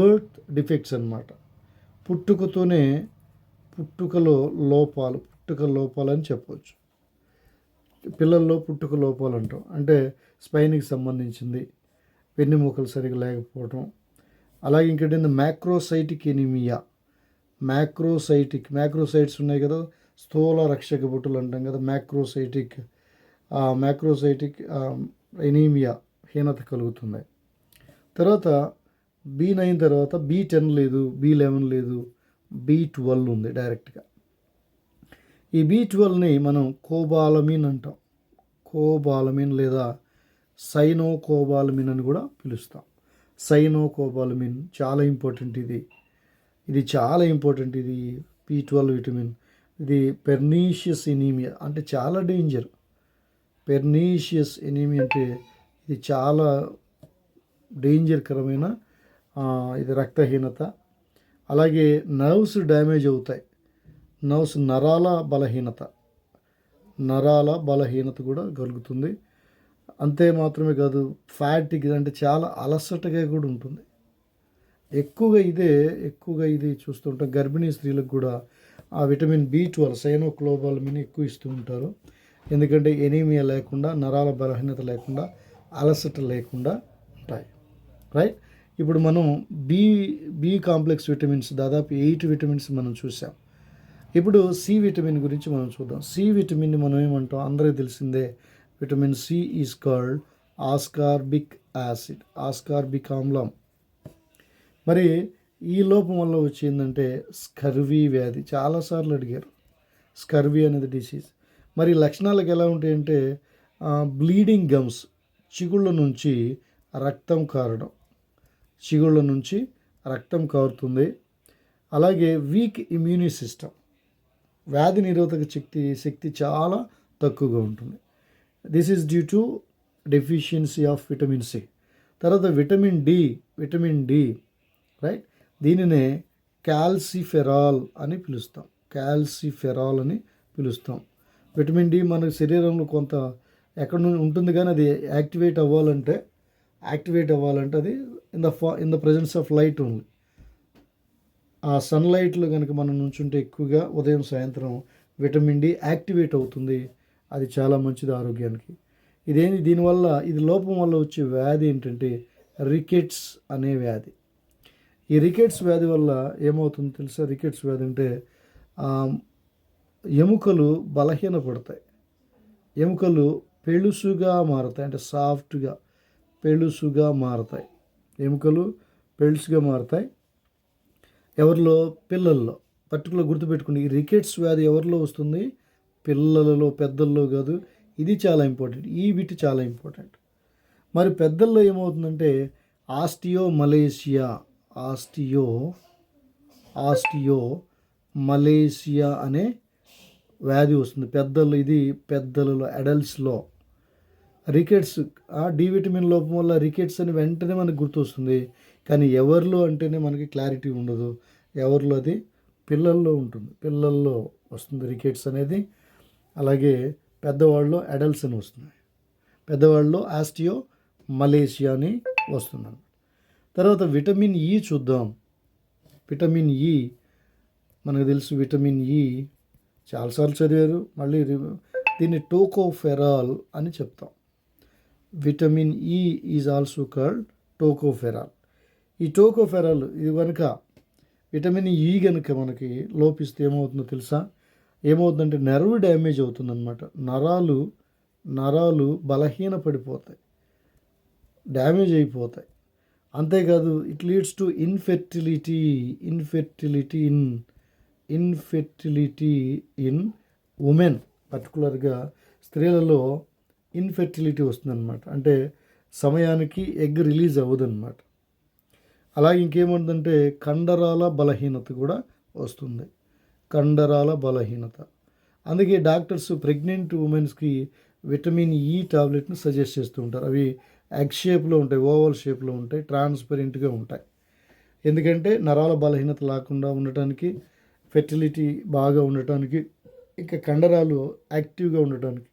బర్త్ డిఫెక్ట్స్ అన్నమాట. పుట్టుక లోపాలు అని చెప్పవచ్చు. పిల్లల్లో పుట్టుక లోపాలు అంటాం. అంటే స్పైన్కి సంబంధించింది, వెన్నెముకలు సరిగా లేకపోవడం. అలాగే ఇంకేంటి, మ్యాక్రోసైటిక్ ఎనీమియా. మ్యాక్రోసైట్స్ ఉన్నాయి కదా, స్థూల రక్షక బొట్టులు అంటాం కదా, మ్యాక్రోసైటిక్ మ్యాక్రోసైటిక్ ఎనీమియా హీనత కలుగుతుంది. తర్వాత B9 తర్వాత B10 లేదు, B11 లేదు, B12 ఉంది డైరెక్ట్గా. ఈ B12ని మనం కోబాలమిన్ అంటాం. కోబాలమిన్ లేదా సైనోకోబాలమిన్ అని కూడా పిలుస్తాం. సైనోకోబాలమిన్ చాలా ఇంపార్టెంట్. ఇది చాలా ఇంపార్టెంట్. ఇది B12 విటమిన్. ఇది పెర్నీషియస్ ఎనీమియా అంటే చాలా డేంజర్. పెర్నీషియస్ ఎనీమియా అంటే ఇది చాలా డేంజర్కరమైన ఇది రక్తహీనత. అలాగే నర్వ్స్ డ్యామేజ్ అవుతాయి. నరాల బలహీనత కూడా కలుగుతుంది. అంతే మాత్రమే కాదు, ఫ్యాటిక్ అంటే చాలా అలసటగా కూడా ఉంటుంది. ఎక్కువగా ఇది చూస్తుంటాం. గర్భిణీ స్త్రీలకు కూడా ఆ విటమిన్ B12 సైనోకోబాలమిన్ ఎక్కువ ఇస్తూ ఉంటారు. ఎందుకంటే ఎనీమియా లేకుండా, నరాల బలహీనత లేకుండా, అలసట లేకుండా ఉంటాయి. రైట్. ఇప్పుడు మనం బి కాంప్లెక్స్ విటమిన్స్ దాదాపు 8 విటమిన్స్ మనం చూసాం. ఇప్పుడు సి విటమిన్ గురించి మనం చూద్దాం. సి విటమిన్ని మనం ఏమంటాం, అందరికీ తెలిసిందే. Vitamin C is called ascorbic acid, ascorbic ఆమ్లం. మరి ఈ లోపం వల్ల వచ్చిందంటే స్కర్వీ వ్యాధి. చాలాసార్లు అడిగారు స్కర్వీ అనేది డిసీజ్. మరి లక్షణాలకు ఎలా ఉంటాయంటే బ్లీడింగ్ గమ్స్, చిగుళ్ళ నుంచి రక్తం కారుతుంది. అలాగే వీక్ ఇమ్యూని సిస్టమ్, వ్యాధి నిరోధక శక్తి చాలా తక్కువగా ఉంటుంది. This is due to deficiency of vitamin C. తర్వాత విటమిన్ డి రైట్, దీనినే క్యాల్సిఫెరాల్ అని పిలుస్తాం. విటమిన్ డి మన శరీరంలో కొంత ఎక్కడ నుండి ఉంటుంది, కానీ అది యాక్టివేట్ అవ్వాలంటే అది in the presence of light only. ఆ సన్లైట్లో కనుక మనం నుంచుంటే ఎక్కువగా ఉదయం సాయంత్రం విటమిన్ డి యాక్టివేట్ అవుతుంది. అది చాలా మంచిది ఆరోగ్యానికి. దీనివల్ల ఇది లోపం వల్ల వచ్చే వ్యాధి ఏంటంటే రికెట్స్ అనే వ్యాధి. ఈ రికెట్స్ వ్యాధి వల్ల ఏమవుతుందో తెలుసా? రికెట్స్ వ్యాధి అంటే ఎముకలు బలహీనపడతాయి, ఎముకలు పెళుసుగా మారతాయి, అంటే సాఫ్ట్గా పెళుసుగా మారతాయి, ఎముకలు పెళుసుగా మారతాయి. ఎవరిలో? పిల్లల్లో. పర్టికులర్ గుర్తుపెట్టుకోండి, ఈ రికెట్స్ వ్యాధి ఎవరిలో వస్తుంది? పిల్లలలో, పెద్దల్లో కాదు. ఇది చాలా ఇంపార్టెంట్. ఈ బిట్ చాలా ఇంపార్టెంట్. మరి పెద్దల్లో ఏమవుతుందంటే ఆస్టియోమలేసియా అనే వ్యాధి వస్తుంది పెద్దల్లో. ఇది పెద్దలలో, అడల్ట్స్లో. రికెట్స్, డి విటమిన్ లోపం వల్ల రికెట్స్ అని వెంటనే మనకు గుర్తొస్తుంది. కానీ ఎవరిలో అంటేనే మనకి క్లారిటీ ఉండదు. ఎవరిలో? అది పిల్లల్లో ఉంటుంది. పిల్లల్లో వస్తుంది రికెట్స్ అనేది. అలాగే పెద్దవాళ్ళలో అడల్ట్స్ అని వస్తుంది. పెద్దవాళ్ళలో ఆస్టియోమలేసియా అని వస్తుంది. తర్వాత విటమిన్ ఈ చూద్దాం. విటమిన్ ఈ మనకు తెలుసు. విటమిన్ ఈ చాలాసార్లు చదివారు, మళ్ళీ దీన్ని టోకోఫెరాల్ అని చెప్తాం. Vitamin E is also called tocopherol. ఈ టోకోఫెరాల్ ఇది కనుక విటమిన్ ఈ కనుక మనకి లోపిస్తే ఏమవుతుందో తెలుసా? ఏమవుతుందంటే నెర్వ్ డ్యామేజ్ అవుతుందన్నమాట. నరాలు బలహీనపడిపోతాయి, డ్యామేజ్ అయిపోతాయి. అంతేకాదు it leads to infertility in women. పర్టికులర్గా స్త్రీలలో ఇన్ఫెర్టిలిటీ వస్తుందన్నమాట. అంటే సమయానికి ఎగ్ రిలీజ్ అవ్వదన్నమాట. అలాగే ఇంకేముందంటే కండరాల బలహీనత కూడా వస్తుంది. కండరాల బలహీనత. అందుకే doctors pregnant ఉమెన్స్కి vitamin E టాబ్లెట్ని suggest చేస్తూ ఉంటారు. అవి ఎగ్ షేప్లో ఉంటాయి, ఓవల్ షేప్లో ఉంటాయి, ట్రాన్స్పరెంట్గా ఉంటాయి. ఎందుకంటే నరాల బలహీనత లేకుండా ఉండటానికి, ఫెర్టిలిటీ బాగా ఉండటానికి, ఇంకా కండరాలు యాక్టివ్గా ఉండటానికి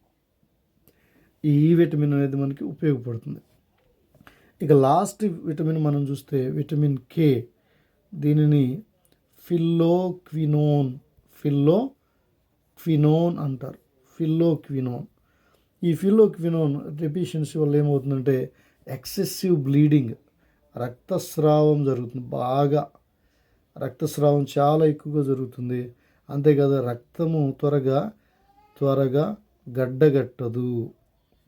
ఈ విటమిన్ అనేది మనకి ఉపయోగపడుతుంది. ఇక లాస్ట్ విటమిన్ మనం చూస్తే విటమిన్ కే. దీనిని ఫిల్లోక్వినోన్ అంటారు. ఈ ఫిల్లోక్వినోన్ డెఫిషియన్సీ వల్ల ఏమవుతుందంటే ఎక్సెసివ్ బ్లీడింగ్, రక్తస్రావం జరుగుతుంది. బాగా రక్తస్రావం చాలా ఎక్కువగా జరుగుతుంది. అంతేకాదు రక్తము త్వరగా గడ్డగట్టదు.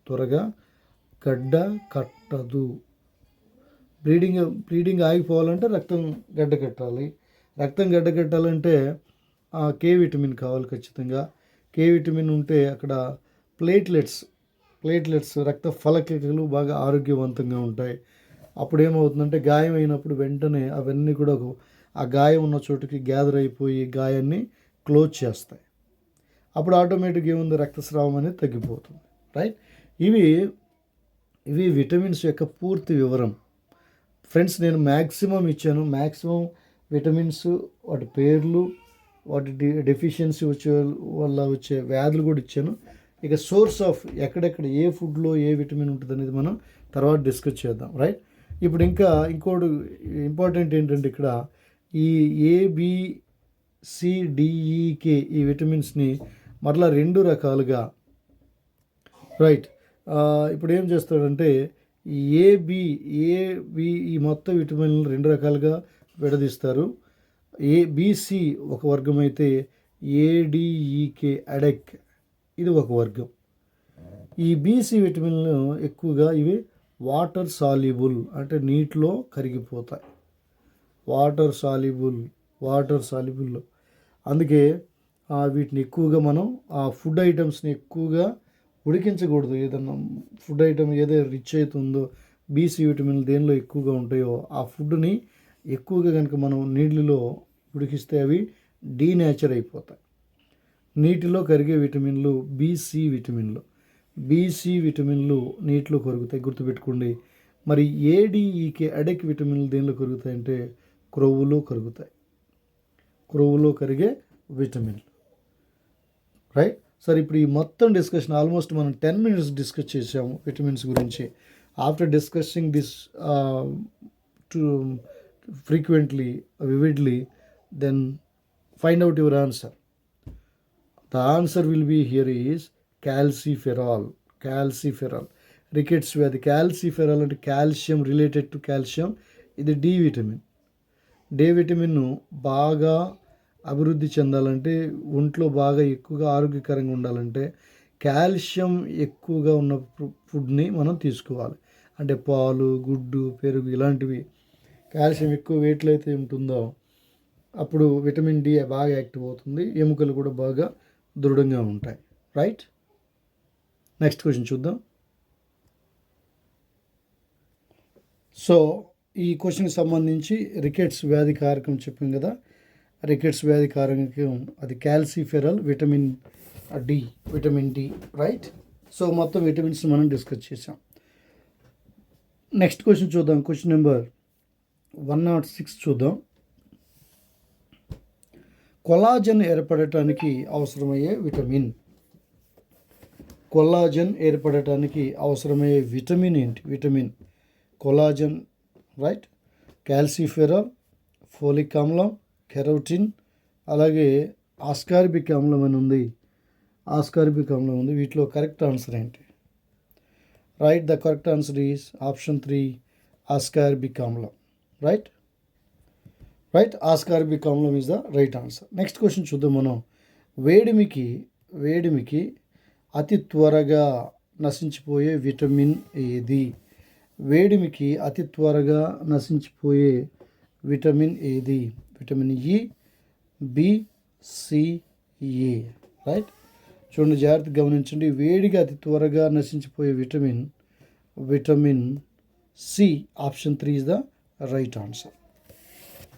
త్వరగా గడ్డ కట్టదు. బ్లీడింగ్ ఆగిపోవాలంటే రక్తం గడ్డ కట్టాలి. రక్తం గడ్డ కట్టాలంటే కే విటమిన్ కావాలి ఖచ్చితంగా. కే విటమిన్ ఉంటే అక్కడ ప్లేట్లెట్స్ రక్త ఫలకికలు బాగా ఆరోగ్యవంతంగా ఉంటాయి. అప్పుడు ఏమవుతుందంటే గాయం అయినప్పుడు వెంటనే అవన్నీ కూడా ఆ గాయం ఉన్న చోటుకి గ్యాదర్ అయిపోయి గాయాన్ని క్లోజ్ చేస్తాయి. అప్పుడు ఆటోమేటిక్గా ఏముంది, రక్తస్రావం అనేది తగ్గిపోతుంది. రైట్. ఇవి విటమిన్స్ యొక్క పూర్తి వివరం ఫ్రెండ్స్. నేను మ్యాక్సిమం ఇచ్చాను. మ్యాక్సిమం విటమిన్స్, వాటి పేర్లు, వాటి డెఫిషియన్సీ వల్ల వచ్చే వ్యాధులు కూడా ఇచ్చాను. ఇక సోర్స్ ఆఫ్ ఎక్కడెక్కడ ఏ ఫుడ్లో ఏ విటమిన్ ఉంటుంది అనేది మనం తర్వాత డిస్కస్ చేద్దాం. రైట్. ఇప్పుడు ఇంకోటి ఇంపార్టెంట్ ఏంటంటే ఇక్కడ ఈ ABCDEK ఈ విటమిన్స్ని మరలా 2 రకాలుగా, రైట్, ఇప్పుడు ఏం చేస్తాడంటే ఏబి ఈ మొత్తం విటమిన్లు 2 రకాలుగా విడదీస్తారు. ఏబిసి ఒక వర్గం అయితే ADEK అడెక్ ఇది ఒక వర్గం. ఈ బీసీ విటమిన్లు ఎక్కువగా ఇవి వాటర్ సాల్యుబుల్ అంటే నీటిలో కరిగిపోతాయి. వాటర్ సాల్యుబుల్ అందుకే వీటిని ఎక్కువగా మనం ఆ ఫుడ్ ఐటమ్స్ని ఎక్కువగా ఉడికించకూడదు. ఏదన్నా ఫుడ్ ఐటమ్ ఏదైతే రిచ్ అవుతుందో బీసీ విటమిన్లు దేనిలో ఎక్కువగా ఉంటాయో ఆ ఫుడ్ని ఎక్కువగా కనుక మనం నీళ్ళలో ఉడికిస్తే అవి డీనేచర్ అయిపోతాయి. నీటిలో కరిగే విటమిన్లు బీసీ విటమిన్లు నీటిలో కరుగుతాయి, గుర్తుపెట్టుకోండి. మరి ADEK అడెక్ విటమిన్లు దేనిలో కరుగుతాయంటే క్రొవ్వులో కరిగే విటమిన్లు. రైట్. సరే, ఇప్పుడు ఈ మొత్తం డిస్కషన్ ఆల్మోస్ట్ మనం 10 minutes డిస్కస్ చేసాము విటమిన్స్ గురించి. After discussing this frequently, vividly, then find out your answer. The answer will be here is calciferol. Rickets వ్యాధి calciferol అంటే కాల్షియం, రిలేటెడ్ టు కాల్షియం. ఇది డి విటమిన్ బాగా అభివృద్ధి చెందాలంటే, ఒంట్లో బాగా ఎక్కువగా ఆరోగ్యకరంగా ఉండాలంటే కాల్షియం ఎక్కువగా ఉన్న ఫుడ్ని మనం తీసుకోవాలి. అంటే పాలు, గుడ్డు, పెరుగు ఇలాంటివి. కాల్షియం ఎక్కువ వెయిట్లో అయితే ఉంటుందో అప్పుడు విటమిన్ డి బాగా యాక్టివ్ అవుతుంది, ఎముకలు కూడా బాగా దృఢంగా ఉంటాయి. రైట్. నెక్స్ట్ క్వశ్చన్ చూద్దాం. సో ఈ క్వశ్చన్కి సంబంధించి రికెట్స్ వ్యాధి కారకం చెప్పాం కదా. రికెట్స్ వ్యాధి కారకం అది calciferol, vitamin D. Right. So మొత్తం విటమిన్స్ మనం డిస్కస్ చేసాం. నెక్స్ట్ క్వశ్చన్ చూద్దాం. క్వశ్చన్ నెంబర్ 106 చూద్దాం. కొల్లాజన్ ఏర్పడటానికి అవసరమయ్యే విటమిన్ ఏంటి? కొల్లాజన్, రైట్, కాల్సిఫెరాల్, ఫోలిక్ ఆమ్లం, కెరోటిన్, అలాగే ఆస్కార్బిక్ ఆమ్లం అని ఉంది. వీటిలో కరెక్ట్ ఆన్సర్ ఏంటి? Right. The correct answer is option 3, ascorbic ఆమ్లం. రైట్. ఆస్కార్బిక్ ఆమ్లం is the right answer. Next question చూద్దాం మనం. వేడిమికి అతి త్వరగా నశించిపోయే విటమిన్ ఏది? వేడిమికి అతి త్వరగా నశించిపోయే విటమిన్ ఏది? Vitamin E, B, C, A. Right. చూడండి, జాగ్రత్తగా గమనించండి. వేడిగా అతి త్వరగా నశించిపోయే vitamin C. Option 3 is the right answer.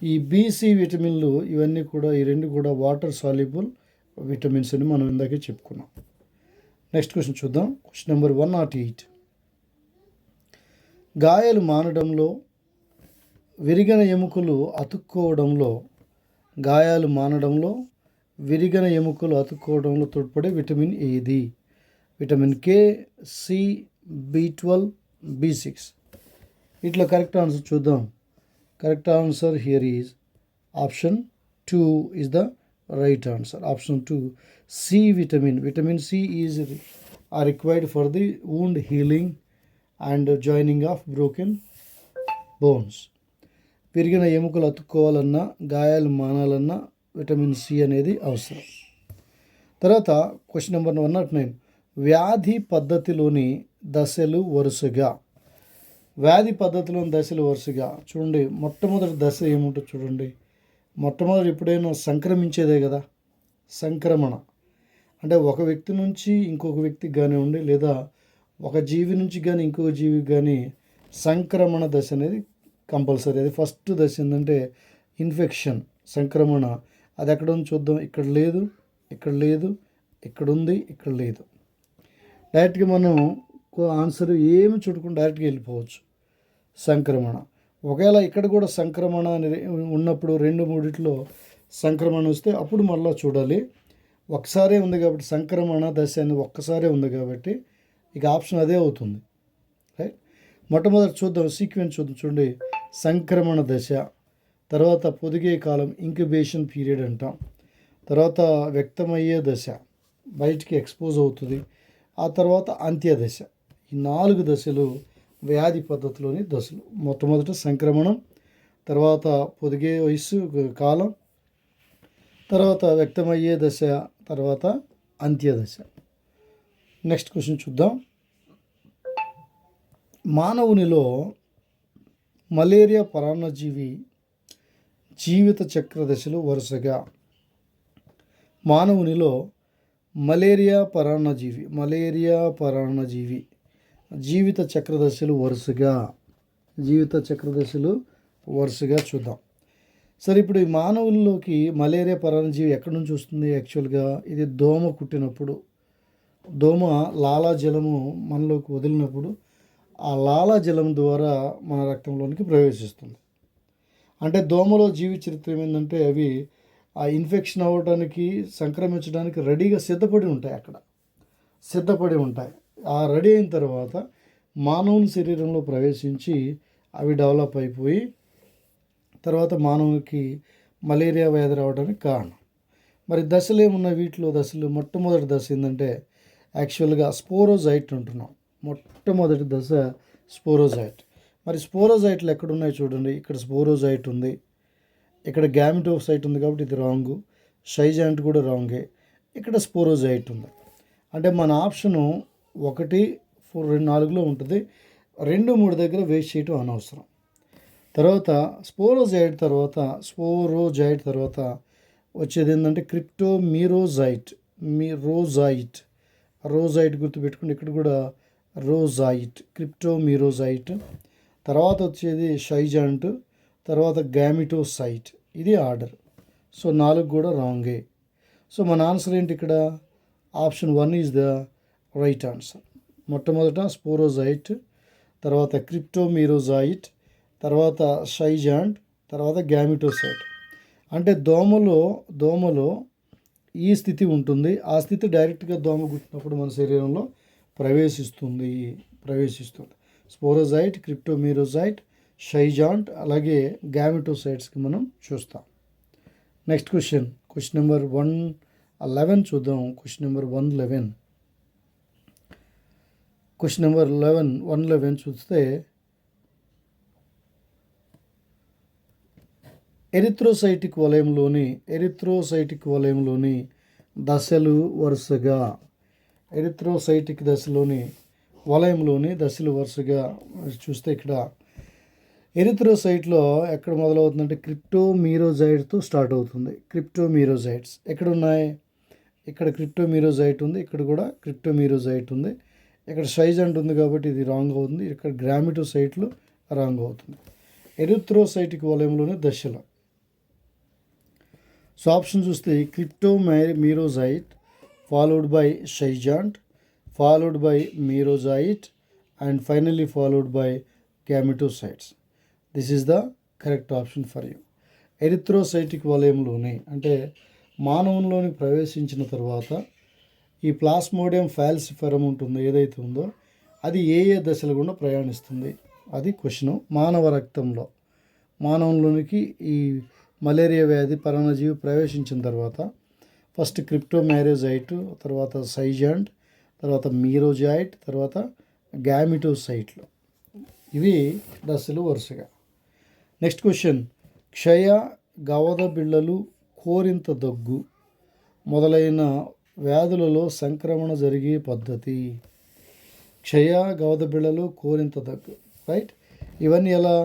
ఈ BC విటమిన్లు ఇవన్నీ కూడా, ఈ 2 కూడా వాటర్ సాల్యుబుల్ విటమిన్స్ అని మనం ఇందాకే చెప్పుకున్నాం. నెక్స్ట్ క్వశ్చన్ చూద్దాం. Question number 108. గాయాలు మానడంలో, విరిగిన ఎముకలు అతుక్కోవడంలో తోడ్పడే విటమిన్ ఏది? Vitamin K, C, B12, B6. వీటిలో కరెక్ట్ ఆన్సర్ చూద్దాం. Correct answer here is option 2 is the right answer. Option 2, C vitamin. Vitamin C is required for the wound healing and joining of broken bones. విరిగిన ఎముకలు అతుక్కోవాలన్నా, గాయాలు మానాలన్నా vitamin C అనేది అవసరం. తర్వాత question number 109. వ్యాధి పద్ధతిలోని దశలు వరుసగా, వ్యాధి పద్ధతిలోని దశలు వరుసగా చూడండి. మొట్టమొదటి దశ ఏముంటుంది చూడండి. మొట్టమొదటి ఎప్పుడైనా సంక్రమించేదే కదా, సంక్రమణ అంటే ఒక వ్యక్తి నుంచి ఇంకొక వ్యక్తికి కానివ్వండి, లేదా ఒక జీవి నుంచి కానీ ఇంకొక జీవికి కానీ సంక్రమణ దశ అనేది కంపల్సరీ. అది ఫస్ట్ దశ ఏంటంటే ఇన్ఫెక్షన్, సంక్రమణ. అది ఎక్కడ ఉంది చూద్దాం. ఇక్కడ లేదు, ఇక్కడ లేదు, ఇక్కడ ఉంది, ఇక్కడ లేదు. డైరెక్ట్గా మనం ఆన్సర్ ఏమి చూడకుండా డైరెక్ట్గా వెళ్ళిపోవచ్చు. సంక్రమణ. ఒకవేళ ఇక్కడ కూడా సంక్రమణ అనేది ఉన్నప్పుడు 2-3 సంక్రమణ వస్తే అప్పుడు మళ్ళీ చూడాలి. ఒక్కసారే ఉంది కాబట్టి సంక్రమణ దశ అనేది ఒక్కసారే ఉంది కాబట్టి ఇక ఆప్షన్ అదే అవుతుంది. రైట్. మొట్టమొదటి చూద్దాం, సీక్వెన్స్ చూద్దాం. చూడండి, సంక్రమణ దశ, తర్వాత పొదిగే కాలం, ఇంక్యుబేషన్ పీరియడ్ అంటాం, తర్వాత వ్యక్తమయ్యే దశ, బయటికి ఎక్స్పోజ్ అవుతుంది, ఆ తర్వాత అంత్య దశ. ఈ 4 దశలు వ్యాధి పద్ధతిలోని దశలు. మొట్టమొదట సంక్రమణం, తర్వాత పొదిగే వయస్సు కాలం, తర్వాత వ్యక్తమయ్యే దశ, తర్వాత అంత్య దశ. నెక్స్ట్ క్వశ్చన్ చూద్దాం. మానవునిలో మలేరియా పరాన్నజీవి జీవిత చక్ర దశలు వరుసగా. మానవునిలో మలేరియా పరాన్నజీవి జీవిత చక్రదశలు వరుసగా చూద్దాం. సరే, ఇప్పుడు ఈ మానవుల్లోకి మలేరియా పరాన్నజీవి ఎక్కడి నుంచి వస్తుంది? యాక్చువల్గా ఇది దోమ కుట్టినప్పుడు, దోమ లాలాజలము మనలోకి వదిలినప్పుడు ఆ లాలాజలం ద్వారా మన రక్తంలోనికి ప్రవేశిస్తుంది. అంటే దోమలో జీవి చరిత్ర ఏమైందంటే అవి ఆ ఇన్ఫెక్షన్ అవ్వడానికి, సంక్రమించడానికి రెడీగా సిద్ధపడి ఉంటాయి. ఆ రెడీ అయిన తర్వాత మానవుని శరీరంలో ప్రవేశించి అవి డెవలప్ అయిపోయి తర్వాత మానవునికి మలేరియా వ్యాధి రావడానికి కారణం. మరి దశలు ఏమున్నాయి వీటిలో? దశలు మొట్టమొదటి దశ ఏంటంటే యాక్చువల్గా స్పోరోజైట్ అంటున్నాం. మొట్టమొదటి దశ స్పోరోజైట్. మరి స్పోరోజైట్లు ఎక్కడున్నాయి చూడండి. ఇక్కడ స్పోరోజైట్ ఉంది, ఇక్కడ గ్యామిటోసైట్ ఉంది కాబట్టి ఇది రాంగు, షైజాంట్ కూడా రాంగే. ఇక్కడ స్పోరోజైట్ ఉంది. అంటే మన ఆప్షను 1, 4 ఉంటుంది. 2, 3 దగ్గర వేస్ట్ చేయటం అనవసరం. తర్వాత స్పోరోజైట్ తర్వాత వచ్చేది ఏంటంటే క్రిప్టోమిరోజైట్. రోజైట్ గుర్తుపెట్టుకుని, ఇక్కడ కూడా రోజైట్, క్రిప్టోమిరోజైట్. తర్వాత వచ్చేది షైజాంట్, తర్వాత గ్యామిటోసైట్. ఇది ఆర్డర్. సో 4 కూడా రాంగే. సో మన ఆన్సర్ ఏంటి ఇక్కడ? Option 1 is the right answer. మొట్టమొదట స్పోరోజైట్, తర్వాత క్రిప్టోమిరోజైట్, తర్వాత షైజాంట్, తర్వాత గ్యామిటోసైట్. అంటే దోమలో ఈ స్థితి ఉంటుంది. ఆ స్థితి డైరెక్ట్గా దోమ గుట్టినప్పుడు మన శరీరంలో ప్రవేశిస్తుంది. స్పోరోజైట్, క్రిప్టోమిరోజైట్, షైజాంట్, అలాగే గ్యామిటోసైట్స్కి మనం చూస్తాం. నెక్స్ట్ క్వశ్చన్ నెంబర్ 111 చూద్దాం. క్వశ్చన్ నెంబర్ 111 చూస్తే ఎరిథ్రోసైటిక్ వలయంలోని దశలు వరుసగా. ఎరిథ్రోసైటిక్ వలయంలోని దశలు వరుసగా చూస్తే ఇక్కడ ఎరిథ్రోసైట్లో ఎక్కడ మొదలవుతుందంటే క్రిప్టోమిరోజైట్తో స్టార్ట్ అవుతుంది. క్రిప్టోమిరోజైట్స్ ఎక్కడ ఉన్నాయి? ఇక్కడ క్రిప్టోమిరోజైట్ ఉంది, ఇక్కడ కూడా క్రిప్టోమిరోజైట్ ఉంది, ఇక్కడ షైజాంట్ ఉంది కాబట్టి ఇది రాంగ్ అవుతుంది, ఇక్కడ గ్రామిటోసైట్లు రాంగ్ అవుతుంది. ఎరిథ్రోసైటిక్ వలయంలోని దశలు. సో ఆప్షన్ చూస్తే cryptomerozoite followed by schizont, followed by merozoite, and finally followed by gametocytes. This is the correct option for you. Erythrocytic వలయంలోని అంటే మానవునిలోని ప్రవేశించిన తర్వాత ఈ ప్లాస్మోడియం ఫాల్సిఫెరం ఉంటుంది ఏదైతే ఉందో అది ఏ దశలు గుండా ప్రయాణిస్తుంది? అది క్వశ్చను. మానవ రక్తంలో మానవునిలోనికి ఈ మలేరియా వ్యాధి పరాన్నజీవి ప్రవేశించిన తర్వాత ఫస్ట్ క్రిప్టోమిరోజైట్, తర్వాత షైజాంట్, తర్వాత మిరోజైట్, తర్వాత గ్యామిటోసైట్లు. ఇవి దశలు వరుసగా. నెక్స్ట్ క్వశ్చన్, క్షయ, గవద బిళ్ళలు, కోరింత దగ్గు మొదలైన వ్యాధులలో సంక్రమణ జరిగే పద్ధతి. క్షయ, గవద బిళ్ళలు, కోరింత దగ్గు. రైట్. ఇవన్నీ ఎలా?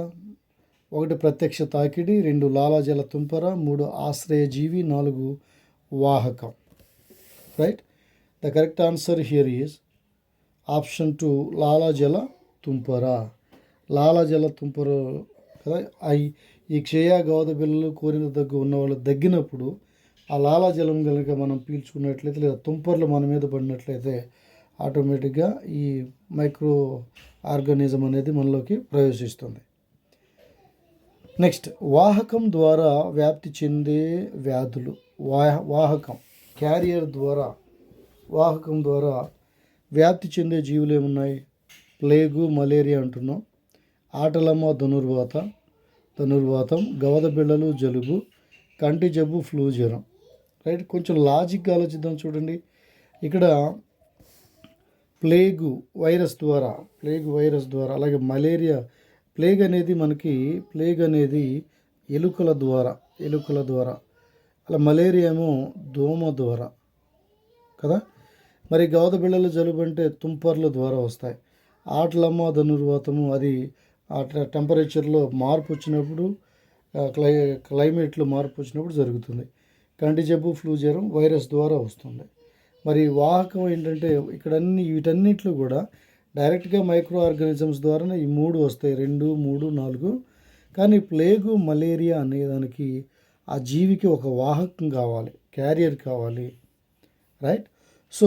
1 ప్రత్యక్ష తాకిడి, 2 లాలాజల తుంపర, 3 ఆశ్రయజీవి, 4 వాహకం. Right. The correct answer here is option 2 లాలాజల తుంపర. లాలాజల తుంపర కదా. ఈ క్షయ, గవద బిళ్ళలు, కోరింత దగ్గు ఉన్నవాళ్ళు దగ్గినప్పుడు ఆ లాలాజలం కనుక మనం పీల్చుకున్నట్లయితే లేదా తుంపర్లు మన మీద పడినట్లయితే ఆటోమేటిక్గా ఈ మైక్రో ఆర్గానిజం అనేది మనలోకి ప్రవేశిస్తుంది. నెక్స్ట్, వాహకం ద్వారా వ్యాప్తి చెందే వ్యాధులు. వాహకం క్యారియర్ ద్వారా, వాహకం ద్వారా వ్యాప్తి చెందే జీవులు ఏమున్నాయి? ప్లేగు, మలేరియా అంటున్నాం, ఆటలమ్మ ధనుర్వాతం, గవద బిళ్ళలు, జలుబు, కంటి జబ్బు, ఫ్లూ జ్వరం. రైట్. కొంచెం లాజిక్గా ఆలోచిద్దాం. చూడండి, ఇక్కడ ప్లేగు వైరస్ ద్వారా, అలాగే మలేరియా, ప్లేగ్ అనేది ఎలుకల ద్వారా, అలా మలేరియా ఏమో దోమ ద్వారా కదా. మరి గవద బిళ్ళలు, జలుబు అంటే తుంపర్ల ద్వారా వస్తాయి. ఆటలమ్మ ధనుర్వాతము అది టెంపరేచర్లో మార్పు వచ్చినప్పుడు, క్లైమేట్లో మార్పు వచ్చినప్పుడు జరుగుతుంది. కంటి జబ్బు, ఫ్లూ జ్వరం వైరస్ ద్వారా వస్తుంది. మరి వాహకం ఏంటంటే వీటన్నిటిలో కూడా డైరెక్ట్గా మైక్రో ఆర్గానిజమ్స్ ద్వారానే ఈ 3 వస్తాయి, 2, 3, 4. కానీ ప్లేగు, మలేరియా అనేదానికి ఆ జీవికి ఒక వాహకం కావాలి, క్యారియర్ కావాలి. Right. So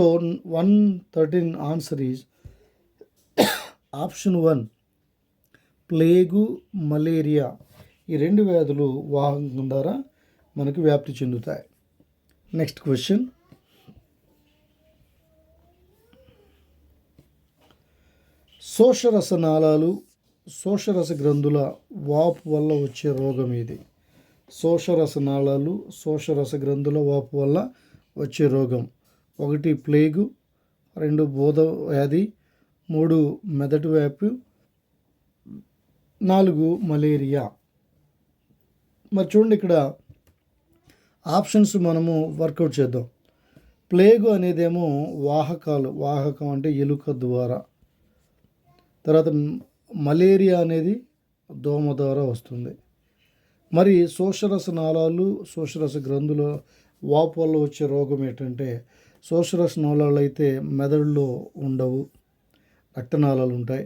113 answer is option 1 plague, malaria. ఈ 2 వ్యాధులు వాహకం ద్వారా మనకు వ్యాప్తి చెందుతాయి. నెక్స్ట్ క్వశ్చన్, శోషరస గ్రంథుల వాపు వల్ల వచ్చే రోగం ఇది. శోషరస గ్రంథుల వాపు వల్ల వచ్చే రోగం. 1 ప్లేగు, 2 బోధ వ్యాధి, 3 మెదడు వ్యాపు, 4 మలేరియా. మరి చూడండి, ఇక్కడ ఆప్షన్స్ మనము వర్కౌట్ చేద్దాం. ప్లేగు అనేదేమో వాహకం అంటే ఎలుక ద్వారా. తర్వాత మలేరియా అనేది దోమ ద్వారా వస్తుంది. మరి శోషరస గ్రంథుల వాపు వల్ల వచ్చే రోగం ఏంటంటే, శోషరస నాళాలు అయితే మెదడులో ఉండవు, రక్తనాళాలు ఉంటాయి.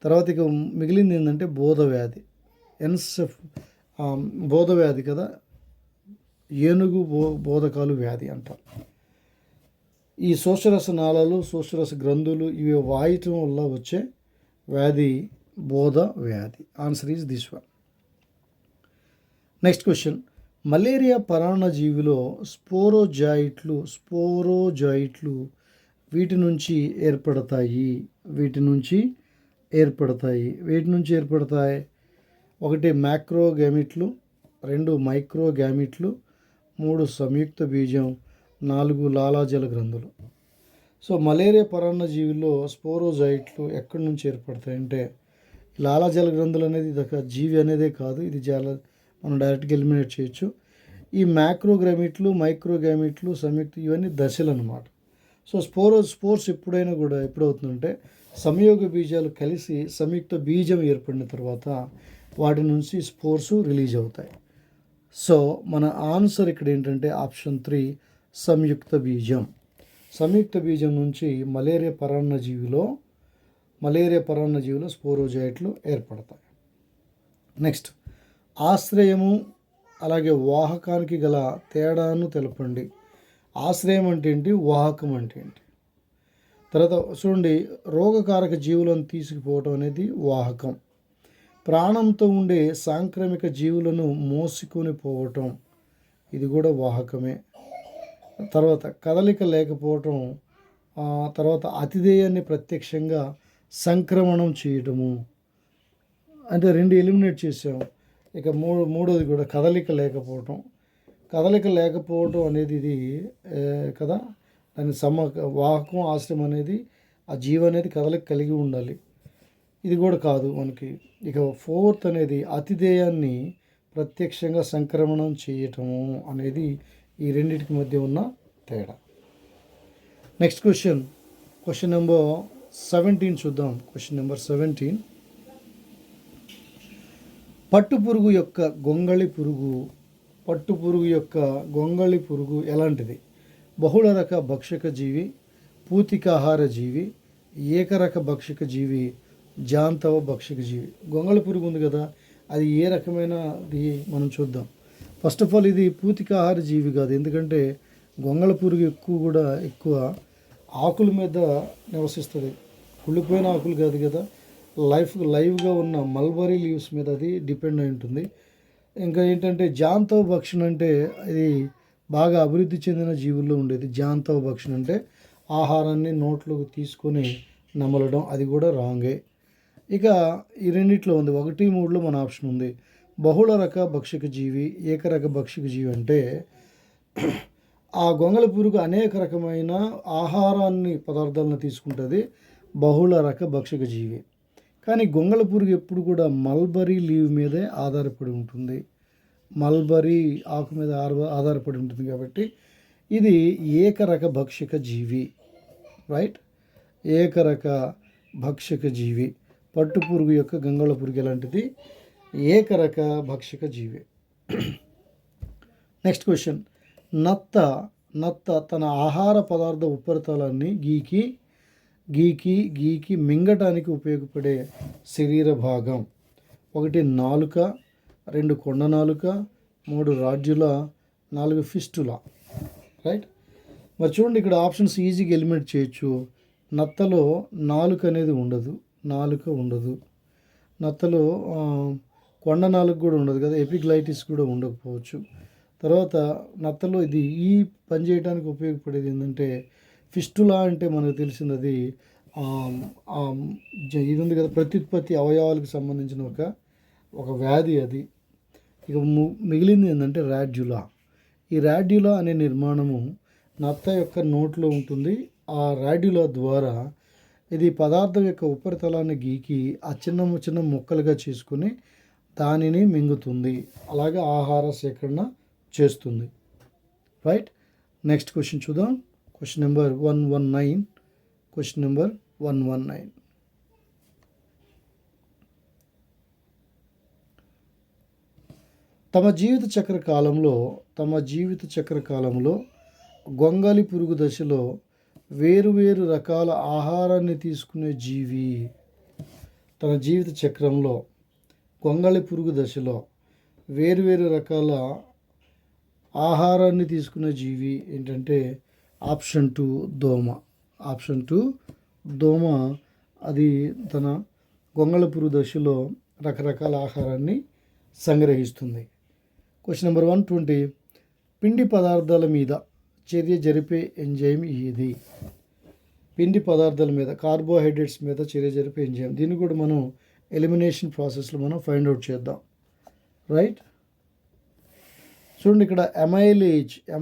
తర్వాత ఇక మిగిలింది ఏంటంటే బోధవ్యాధి, బోధవ్యాధి కదా, ఏనుగు బోధకాలు వ్యాధి అంటారు. ఈ శోషరస నాళాలు, శోషరస గ్రంథులు ఇవి వాయటం వల్ల వచ్చే వ్యాధి బోధ వ్యాధి. Answer is this one. Next question, malaria పరాన్నజీవిలో స్పోరోజాయిట్లు వీటి నుంచి ఏర్పడతాయి. వీటి నుంచి ఏర్పడతాయి. 1 మ్యాక్రోగ్యామిట్లు, 2 మైక్రోగ్యామిట్లు, 3 సంయుక్త బీజం, 4 లాలాజల గ్రంథులు. సో మలేరియా పరాన్నజీవిలో స్పోరోజాయిట్లు ఎక్కడి నుంచి ఏర్పడతాయంటే, లాలాజల గ్రంథులు అనేది ఇది జీవి అనేదే కాదు, ఇది మనం డైరెక్ట్గా ఎలిమినేట్ చేయొచ్చు. ఈ మైక్రోగ్యామిట్లు, సంయుక్త ఇవన్నీ దశలు అన్నమాట. సో స్పోర్స్ ఎప్పుడవుతుందంటే సంయోగ బీజాలు కలిసి సంయుక్త బీజం ఏర్పడిన తర్వాత వాటి నుంచి స్పోర్స్ రిలీజ్ అవుతాయి. సో మన ఆన్సర్ ఇక్కడ ఏంటంటే ఆప్షన్ 3 సంయుక్త బీజం నుంచి మలేరియా పరాన్నజీవిలో స్పోరోజాయిట్లు ఏర్పడతాయి. నెక్స్ట్, ఆశ్రయము అలాగే వాహకానికి గల తేడాను తెలపండి. ఆశ్రయం అంటే ఏంటి, వాహకం అంటే ఏంటి? తర్వాత చూడండి, రోగకారక జీవులను తీసుకుపోవటం అనేది వాహకం. ప్రాణంతో ఉండే సాంక్రమిక జీవులను మోసుకొని పోవటం ఇది కూడా వాహకమే. తర్వాత కదలిక లేకపోవటం, తర్వాత అతిథేయాన్ని ప్రత్యక్షంగా సంక్రమణం చేయటము. అంటే 2 ఎలిమినేట్ చేసాము. ఇక మూడోది కూడా కదలిక లేకపోవటం అనేది ఇది కదా. దాని వాహకం, ఆశ్రయం అనేది ఆ జీవి అనేది కదలిక కలిగి ఉండాలి. ఇది కూడా కాదు మనకి. ఇక 4th అనేది అతిథేయాన్ని ప్రత్యక్షంగా సంక్రమణం చేయటము అనేది ఈ రెండింటికి మధ్య ఉన్న తేడా. నెక్స్ట్ క్వశ్చన్ నెంబర్ 17 చూద్దాం. Question number 17. పట్టుపురుగు యొక్క గొంగళి పురుగు, పట్టుపురుగు యొక్క గొంగళి పురుగు ఎలాంటిది? బహుళ రక భక్షక జీవి, పూతికాహార జీవి, ఏకరక భక్షక జీవి, జాంతవ భక్షక జీవి. గొంగళి పురుగు ఉంది కదా, అది ఏ రకమైనది మనం చూద్దాం. ఫస్ట్ ఆఫ్ ఆల్ ఇది పూతికాహార జీవి కాదు, ఎందుకంటే గొంగళ పురుగు ఎక్కువ ఆకుల మీద నివసిస్తుంది. కుళ్ళిపోయిన ఆకులు కాదు కదా, లైవ్గా ఉన్న మల్బరీ లీవ్స్ మీద అది డిపెండ్ అయి ఉంటుంది. ఇంకా ఏంటంటే జాంతవ భక్షణ అంటే ఇది బాగా అభివృద్ధి చెందిన జీవుల్లో ఉండేది. జాంతవ భక్షణ అంటే ఆహారాన్ని నోట్లోకి తీసుకొని నమలడం, అది కూడా రాంగే. ఇక ఈ రెండిట్లో ఉంది, 1, 3లో మన ఆప్షన్ ఉంది. బహుళ రక భక్షక జీవి, ఏకరక భక్షక జీవి అంటే ఆ గొంగళి పురుగు అనేక రకమైన పదార్థాలను తీసుకుంటుంది, బహుళ రక భక్షక జీవి. కానీ గొంగళి పురుగు ఎప్పుడు కూడా మల్బరీ లీవ్ మీదే ఆధారపడి ఉంటుంది, మల్బరీ ఆకు మీద ఆధారపడి ఉంటుంది. కాబట్టి ఇది ఏకరక భక్షక జీవి, రైట్? ఏకరక భక్షక జీవి. పట్టుపురుగు యొక్క గొంగళి పురుగు ఎలాంటిది? ఏకరక భక్షక జీవి. Next question. నత్త తన ఆహార పదార్థ ఉపరితలాన్ని గీకి మింగటానికి ఉపయోగపడే శరీర భాగం. 1 నాలుక, 2 కొండ నాలుక, 3 రాడ్యుల, 4 ఫిస్టులా, రైట్? మరి చూడండి, ఇక్కడ ఆప్షన్స్ ఈజీగా ఎలిమినేట్ చేయొచ్చు. నత్తలో నాలుక అనేది ఉండదు, నత్తలో కొండ నాలుక కూడా ఉండదు కదా, ఎపిగ్లైటిస్ కూడా ఉండకపోవచ్చు. తర్వాత నత్తలో ఇది పని చేయడానికి ఉపయోగపడేది ఏంటంటే ఫిస్టులా, అంటే మనకు తెలిసింది అది ఇది ఉంది కదా, ప్రత్యుత్పత్తి అవయవాలకు సంబంధించిన ఒక వ్యాధి అది. ఇక మిగిలింది ఏంటంటే రాడ్యులా. ఈ రాడ్యులా అనే నిర్మాణము నత్త యొక్క నోట్లో ఉంటుంది. ఆ రాడ్యులా ద్వారా ఇది పదార్థం యొక్క ఉపరితలాన్ని గీకి ఆ చిన్న ముక్కలుగా చేసుకుని దానిని మింగుతుంది, అలాగే ఆహార సేకరణ చేస్తుంది, రైట్? నెక్స్ట్ క్వశ్చన్ చూద్దాం. Question number 119. Question number 119. తమ జీవిత చక్ర కాలంలో గొంగళి పురుగు దశలో వేరువేరు రకాల ఆహారాన్ని తీసుకునే జీవి. తన జీవిత చక్రంలో గొంగళి పురుగు దశలో వేరువేరు రకాల ఆహారాన్ని తీసుకునే జీవి ఏంటంటే ఆప్షన్ 2 దోమ. అది తన గొంగళి పురుగు దశలో రకరకాల ఆహారాన్ని సంగ్రహిస్తుంది. Question number 120. పిండి పదార్థాల మీద చర్య జరిపే ఎంజైమ్ ఇది. పిండి పదార్థాల మీద, కార్బోహైడ్రేట్స్ మీద చర్య జరిపే ఎంజైమ్. దీన్ని కూడా మనం ఎలిమినేషన్ ప్రాసెస్లో మనం ఫైండ్ అవుట్ చేద్దాం, రైట్? చూడండి, ఇక్కడ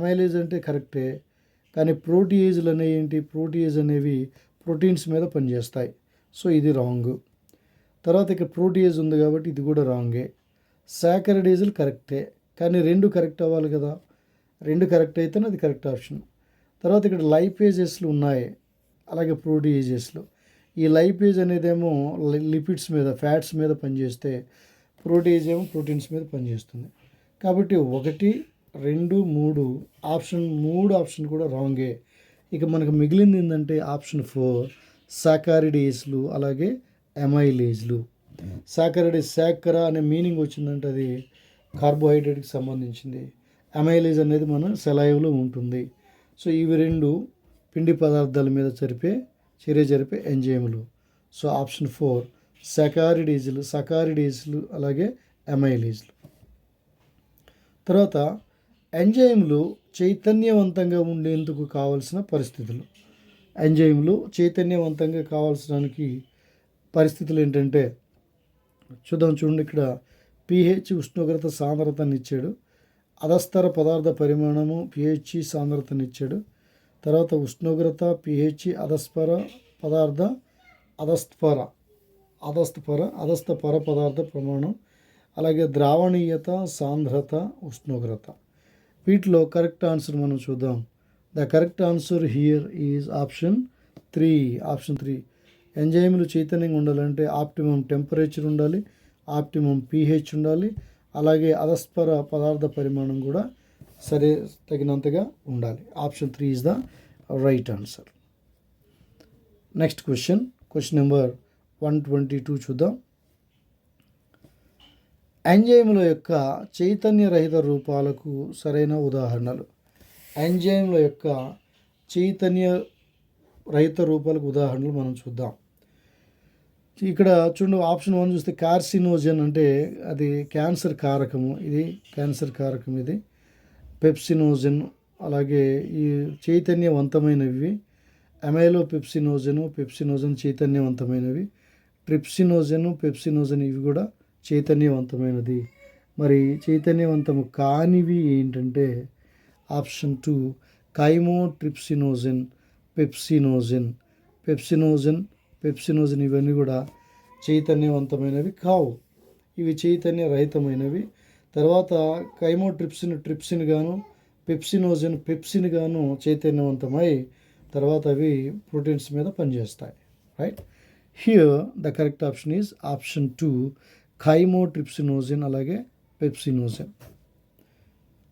అమైలేజ్ అంటే కరెక్టే, కానీ ప్రోటీయేజ్లు అనేవి ఏంటి? ప్రోటీయేజ్ అనేవి ప్రోటీన్స్ మీద పనిచేస్తాయి, సో ఇది రాంగ్. తర్వాత ఇక్కడ ప్రోటీయేజ్ ఉంది కాబట్టి ఇది కూడా రాంగే. సాకరైడేజ్లు కరెక్టే, కానీ 2 కరెక్ట్ అవ్వాలి కదా, 2 కరెక్ట్ అయితేనే అది కరెక్ట్ ఆప్షన్. తర్వాత ఇక్కడ లైపేజెస్లు ఉన్నాయి, అలాగే ప్రోటీయేజెస్లు. ఈ లైపేజ్ అనేదేమో లిపిడ్స్ మీద, ఫ్యాట్స్ మీద పనిచేస్తే ప్రోటీయేజ్ ఏమో ప్రోటీన్స్ మీద పనిచేస్తుంది. కాబట్టి 1, 2, 3 ఆప్షన్ కూడా రాంగే. ఇక మనకు మిగిలింది ఏంటంటే ఆప్షన్ 4 సాకారిడేస్లు, అలాగే అమైలేజ్లు. శాకర అనే మీనింగ్ వచ్చిందంటే అది కార్బోహైడ్రేట్కి సంబంధించింది. అమైలేజ్ అనేది మన సెలైవ్లో ఉంటుంది. సో ఇవి 2 పిండి పదార్థాల మీద చర్య జరిపే ఎంజైములు. సో ఆప్షన్ 4 సకారిడేస్లు అలాగే అమైలేజ్లు. తర్వాత ఎంజైమ్లు చైతన్యవంతంగా ఉండేందుకు కావాల్సిన పరిస్థితులు. ఎంజైమ్లు చైతన్యవంతంగా కావాల్సడానికి పరిస్థితులు ఏంటంటే చూడండి, ఇక్కడ pH ఉష్ణోగ్రత సాంద్రతని ఇచ్చాడు, అధస్తర పదార్థ పరిమాణము pH సాంద్రతని ఇచ్చాడు. తర్వాత ఉష్ణోగ్రత, pH, అధస్తపర పదార్థ ప్రమాణం, అలాగే ద్రావణీయత, సాంద్రత, ఉష్ణోగ్రత. వీటిలో కరెక్ట్ ఆన్సర్ మనం చూద్దాం. The correct answer here is option 3. ఎంజైములు చైతన్యంగా ఉండాలంటే ఆప్టిమం టెంపరేచర్ ఉండాలి, ఆప్టిమం pH ఉండాలి, అలాగే అధస్పర పదార్థ పరిమాణం కూడా తగినంతగా ఉండాలి. Option 3 is the right answer. Next question number 122 చూద్దాం. ఎంజైముల యొక్క చైతన్యరహిత రూపాలకు సరైన ఉదాహరణలు. ఎంజైముల యొక్క చైతన్య రహిత రూపాలకు ఉదాహరణలు మనం చూద్దాం. ఇక్కడ చూడండి, ఆప్షన్ 1 చూస్తే కార్సినోజన్ అంటే అది క్యాన్సర్ కారకము, ఇది క్యాన్సర్ కారకం. ఇది పెప్సినోజన్, అలాగే ఈ చైతన్యవంతమైనవి అమైలో పెప్సినోజన్ చైతన్యవంతమైనవి, పెప్సినోజన్ ఇవి కూడా చైతన్యవంతమైనది. మరి చైతన్యవంతము కానివి ఏంటంటే ఆప్షన్ 2 కైమోట్రిప్సినోజన్, పెప్సినోజన్ ఇవన్నీ కూడా చైతన్యవంతమైనవి కావు, ఇవి చైతన్య రహితమైనవి. తర్వాత ట్రిప్సిన్ గాను పెప్సిన్ గాను చైతన్యవంతమై తర్వాత అవి ప్రోటీన్స్ మీద పనిచేస్తాయి. Right, here the correct option is option 2 కైమోట్రిప్సినోజన్ అలాగే పెప్సినోజన్.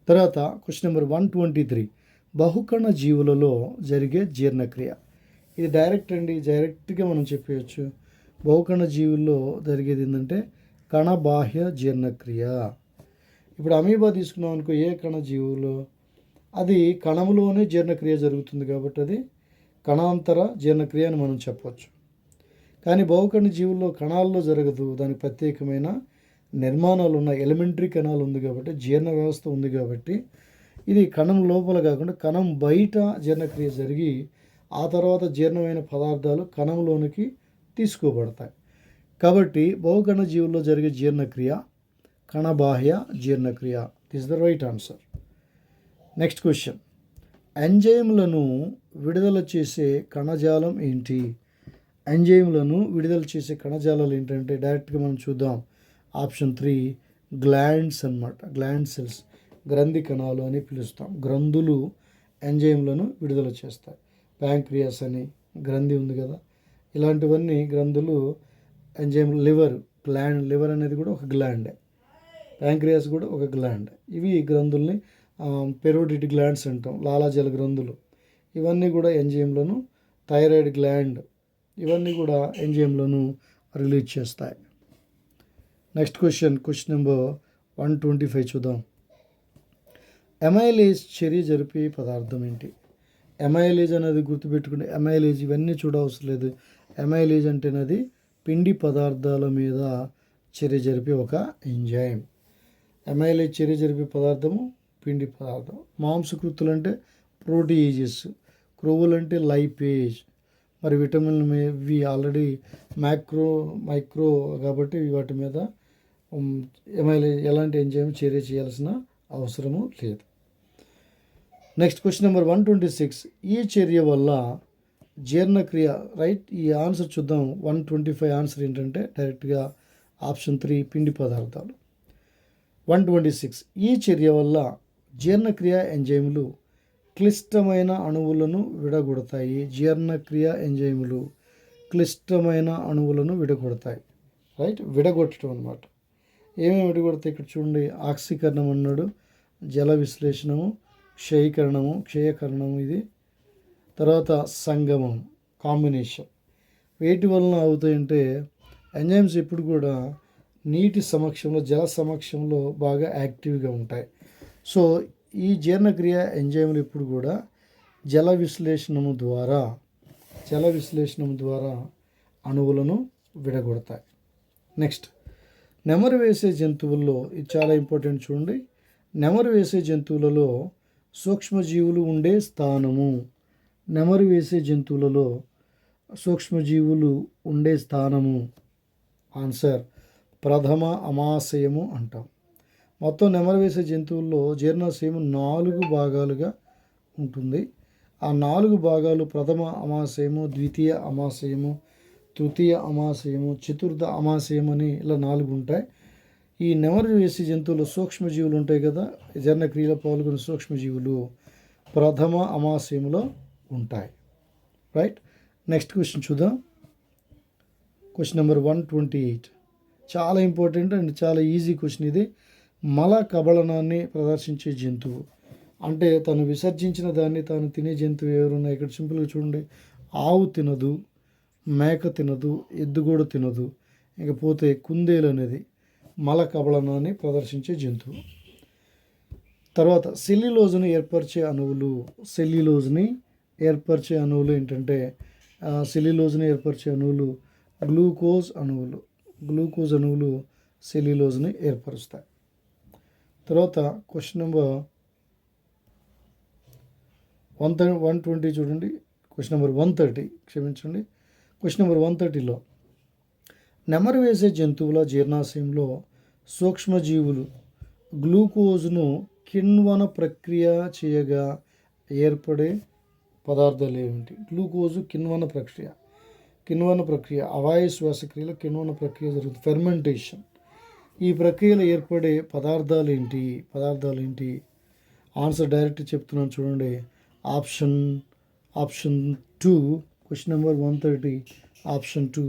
తర్వాత క్వశ్చన్ నెంబర్ 123, బహుకణ జీవులలో జరిగే జీర్ణక్రియ. ఇది డైరెక్ట్గా మనం చెప్పవచ్చు. బహుకణ జీవుల్లో జరిగేది ఏంటంటే కణబాహ్య జీర్ణక్రియ. ఇప్పుడు అమీబా తీసుకున్నాం అనుకో, ఏ కణ జీవులో అది కణంలోనే జీర్ణక్రియ జరుగుతుంది కాబట్టి అది కణాంతర జీర్ణక్రియ అని మనం చెప్పవచ్చు. కానీ బహుకణ జీవుల్లో కణాల్లో జరగదు, దానికి ప్రత్యేకమైన నిర్మాణాలు ఉన్న ఎలిమెంటరీ కణాలు ఉంది కాబట్టి, జీర్ణ వ్యవస్థ ఉంది కాబట్టి ఇది కణం లోపల కాకుండా కణం బయట జీర్ణక్రియ జరిగి ఆ తర్వాత జీర్ణమైన పదార్థాలు కణంలోనికి తీసుకోబడతాయి. కాబట్టి బహుకణ జీవుల్లో జరిగే జీర్ణక్రియ కణబాహ్య జీర్ణక్రియ. This the right answer. Next question, ఎంజైమ్లను విడుదల చేసే కణజాలం ఏంటి? ఎంజైమ్లను విడుదల చేసే కణజాలాలు ఏంటంటే డైరెక్ట్గా మనం చూద్దాం. ఆప్షన్ 3 గ్లాండ్స్ అన్నమాట. గ్లాండ్ సెల్స్, గ్రంథి కణాలు అని పిలుస్తాం. గ్రంథులు ఎంజైమ్లను విడుదల చేస్తాయి. ప్యాంక్రియాస్ అని గ్రంథి ఉంది కదా, ఇలాంటివన్నీ గ్రంథులు ఎంజైమ్. లివర్ అనేది కూడా ఒక గ్లాండే, ప్యాంక్రియాస్ కూడా ఒక గ్లాండ్. ఇవి గ్రంథుల్ని పెరోటిడ్ గ్లాండ్స్ అంటాం, లాలాజల గ్రంథులు. ఇవన్నీ కూడా ఎంజైమ్లను, థైరాయిడ్ గ్లాండ్ ఇవన్నీ కూడా ఎంజైమ్లను రిలీజ్ చేస్తాయి. నెక్స్ట్ క్వశ్చన్ నెంబర్ 125 చూద్దాం. ఎమైలేజ్ చర్య జరిపే పదార్థం ఏంటి? ఎమైలేజ్ అనేది గుర్తుపెట్టుకుంటే, ఎమైలేజ్ ఇవన్నీ చూడవసరం లేదు. ఎమైలేజ్ అంటేనది పిండి పదార్థాల మీద చర్య జరిపే ఒక ఎంజైమ్. ఎమైలేజ్ చర్య జరిపే పదార్థము పిండి పదార్థం. మాంసకృతులు అంటే ప్రోటీయేజెస్, క్రొవ్వులు అంటే లైపేజ్. మరి విటమిన్లు ఇవి ఆల్రెడీ మైక్రో కాబట్టి వాటి మీద ఎమైలేజ్ ఎలాంటి ఎంజైమ్ చర్య చేయాల్సిన అవసరము లేదు. నెక్స్ట్ క్వశ్చన్ నెంబర్ 126, ఈ చర్య వల్ల జీర్ణక్రియ. రైట్, ఈ ఆన్సర్ చూద్దాం. 125 ఆన్సర్ ఏంటంటే డైరెక్ట్గా ఆప్షన్ 3 పిండి పదార్థాలు. 126, ఈ చర్య వల్ల జీర్ణక్రియ ఎంజైములు క్లిష్టమైన అణువులను విడగొడతాయి. జీర్ణక్రియ ఎంజైములు క్లిష్టమైన అణువులను విడగొడతాయి. రైట్, విడగొట్టడం అన్నమాట. ఏమేమి విడగొడతాయి ఇక్కడ చూడండి. ఆక్సీకరణం అన్నాడు, జల విశ్లేషణము, క్షయకరణము ఇది. తర్వాత సంగమం, కాంబినేషన్. వేటి వలన అవుతాయంటే ఎంజైమ్స్ ఎప్పుడు కూడా నీటి సమక్షంలో, జల సమక్షంలో బాగా యాక్టివ్గా ఉంటాయి. సో ఈ జీర్ణక్రియ ఎంజైములు ఇప్పుడు కూడా జల విశ్లేషణము ద్వారా అణువులను విడగొడతాయి. నెక్స్ట్, నెమరు వేసే జంతువుల్లో ఇది చాలా ఇంపార్టెంట్ చూడండి. నెమరు వేసే జంతువులలో సూక్ష్మజీవులు ఉండే స్థానము. నెమరు వేసే జంతువులలో సూక్ష్మజీవులు ఉండే స్థానము ఆన్సర్ ప్రథమ అమాశయము అంటాం. మొత్తం నెమరు వేసే జంతువుల్లో జీర్ణాశయము 4 భాగాలుగా ఉంటుంది. ఆ 4 భాగాలు ప్రథమ అమాశయము, ద్వితీయ అమాశయము, తృతీయ అమాశయము, చతుర్థ అమాశయం అని ఇలా 4 ఉంటాయి. ఈ నెమరు వేసే జంతువులు సూక్ష్మజీవులు ఉంటాయి కదా, జీర్ణక్రియలో పాల్గొనే సూక్ష్మజీవులు ప్రథమ అమాశయంలో ఉంటాయి. రైట్, నెక్స్ట్ క్వశ్చన్ చూద్దాం. క్వశ్చన్ నెంబర్ 128 చాలా ఇంపార్టెంట్ అండ్ చాలా ఈజీ క్వశ్చన్ ఇది. మల కబళనాన్ని ప్రదర్శించే జంతువు అంటే తను విసర్జించిన దాన్ని తాను తినే జంతువు ఎవరున్నాయి ఇక్కడ సింపుల్గా చూడండి. ఆవు తినదు, మేక తినదు, ఎద్దు కూడా తినదు. ఇకపోతే కుందేలు అనేది మల కబళనాన్ని ప్రదర్శించే జంతువు. తర్వాత సెల్యులోజ్ని ఏర్పరిచే అణువులు. సెల్యులోజ్ని ఏర్పరిచే అణువులు ఏంటంటే సెల్యులోజ్ని ఏర్పరిచే అణువులు గ్లూకోజ్ అణువులు. గ్లూకోజ్ అణువులు సెల్యులోజ్ని ఏర్పరుస్తాయి. తర్వాత క్వశ్చన్ నెంబర్ 120 చూడండి. క్వశ్చన్ నెంబర్ 130 క్షమించండి. క్వశ్చన్ నెంబర్ 130లో నెమరు వేసే జంతువుల జీర్ణాశయంలో సూక్ష్మజీవులు గ్లూకోజ్ను కిణ్వన ప్రక్రియ చేయగా ఏర్పడే పదార్థాలు ఏమిటి? గ్లూకోజు కిణ్వన ప్రక్రియ అవాయు శ్వాసక్రియలో కిణ్వన ప్రక్రియ జరుగుతుంది, ఫెర్మెంటేషన్. ఈ ప్రక్రియలో ఏర్పడే పదార్థాలు ఏంటి? ఆన్సర్ డైరెక్ట్ చెప్తున్నాను చూడండి. ఆప్షన్ 2 క్వశ్చన్ నెంబర్ 130 ఆప్షన్ 2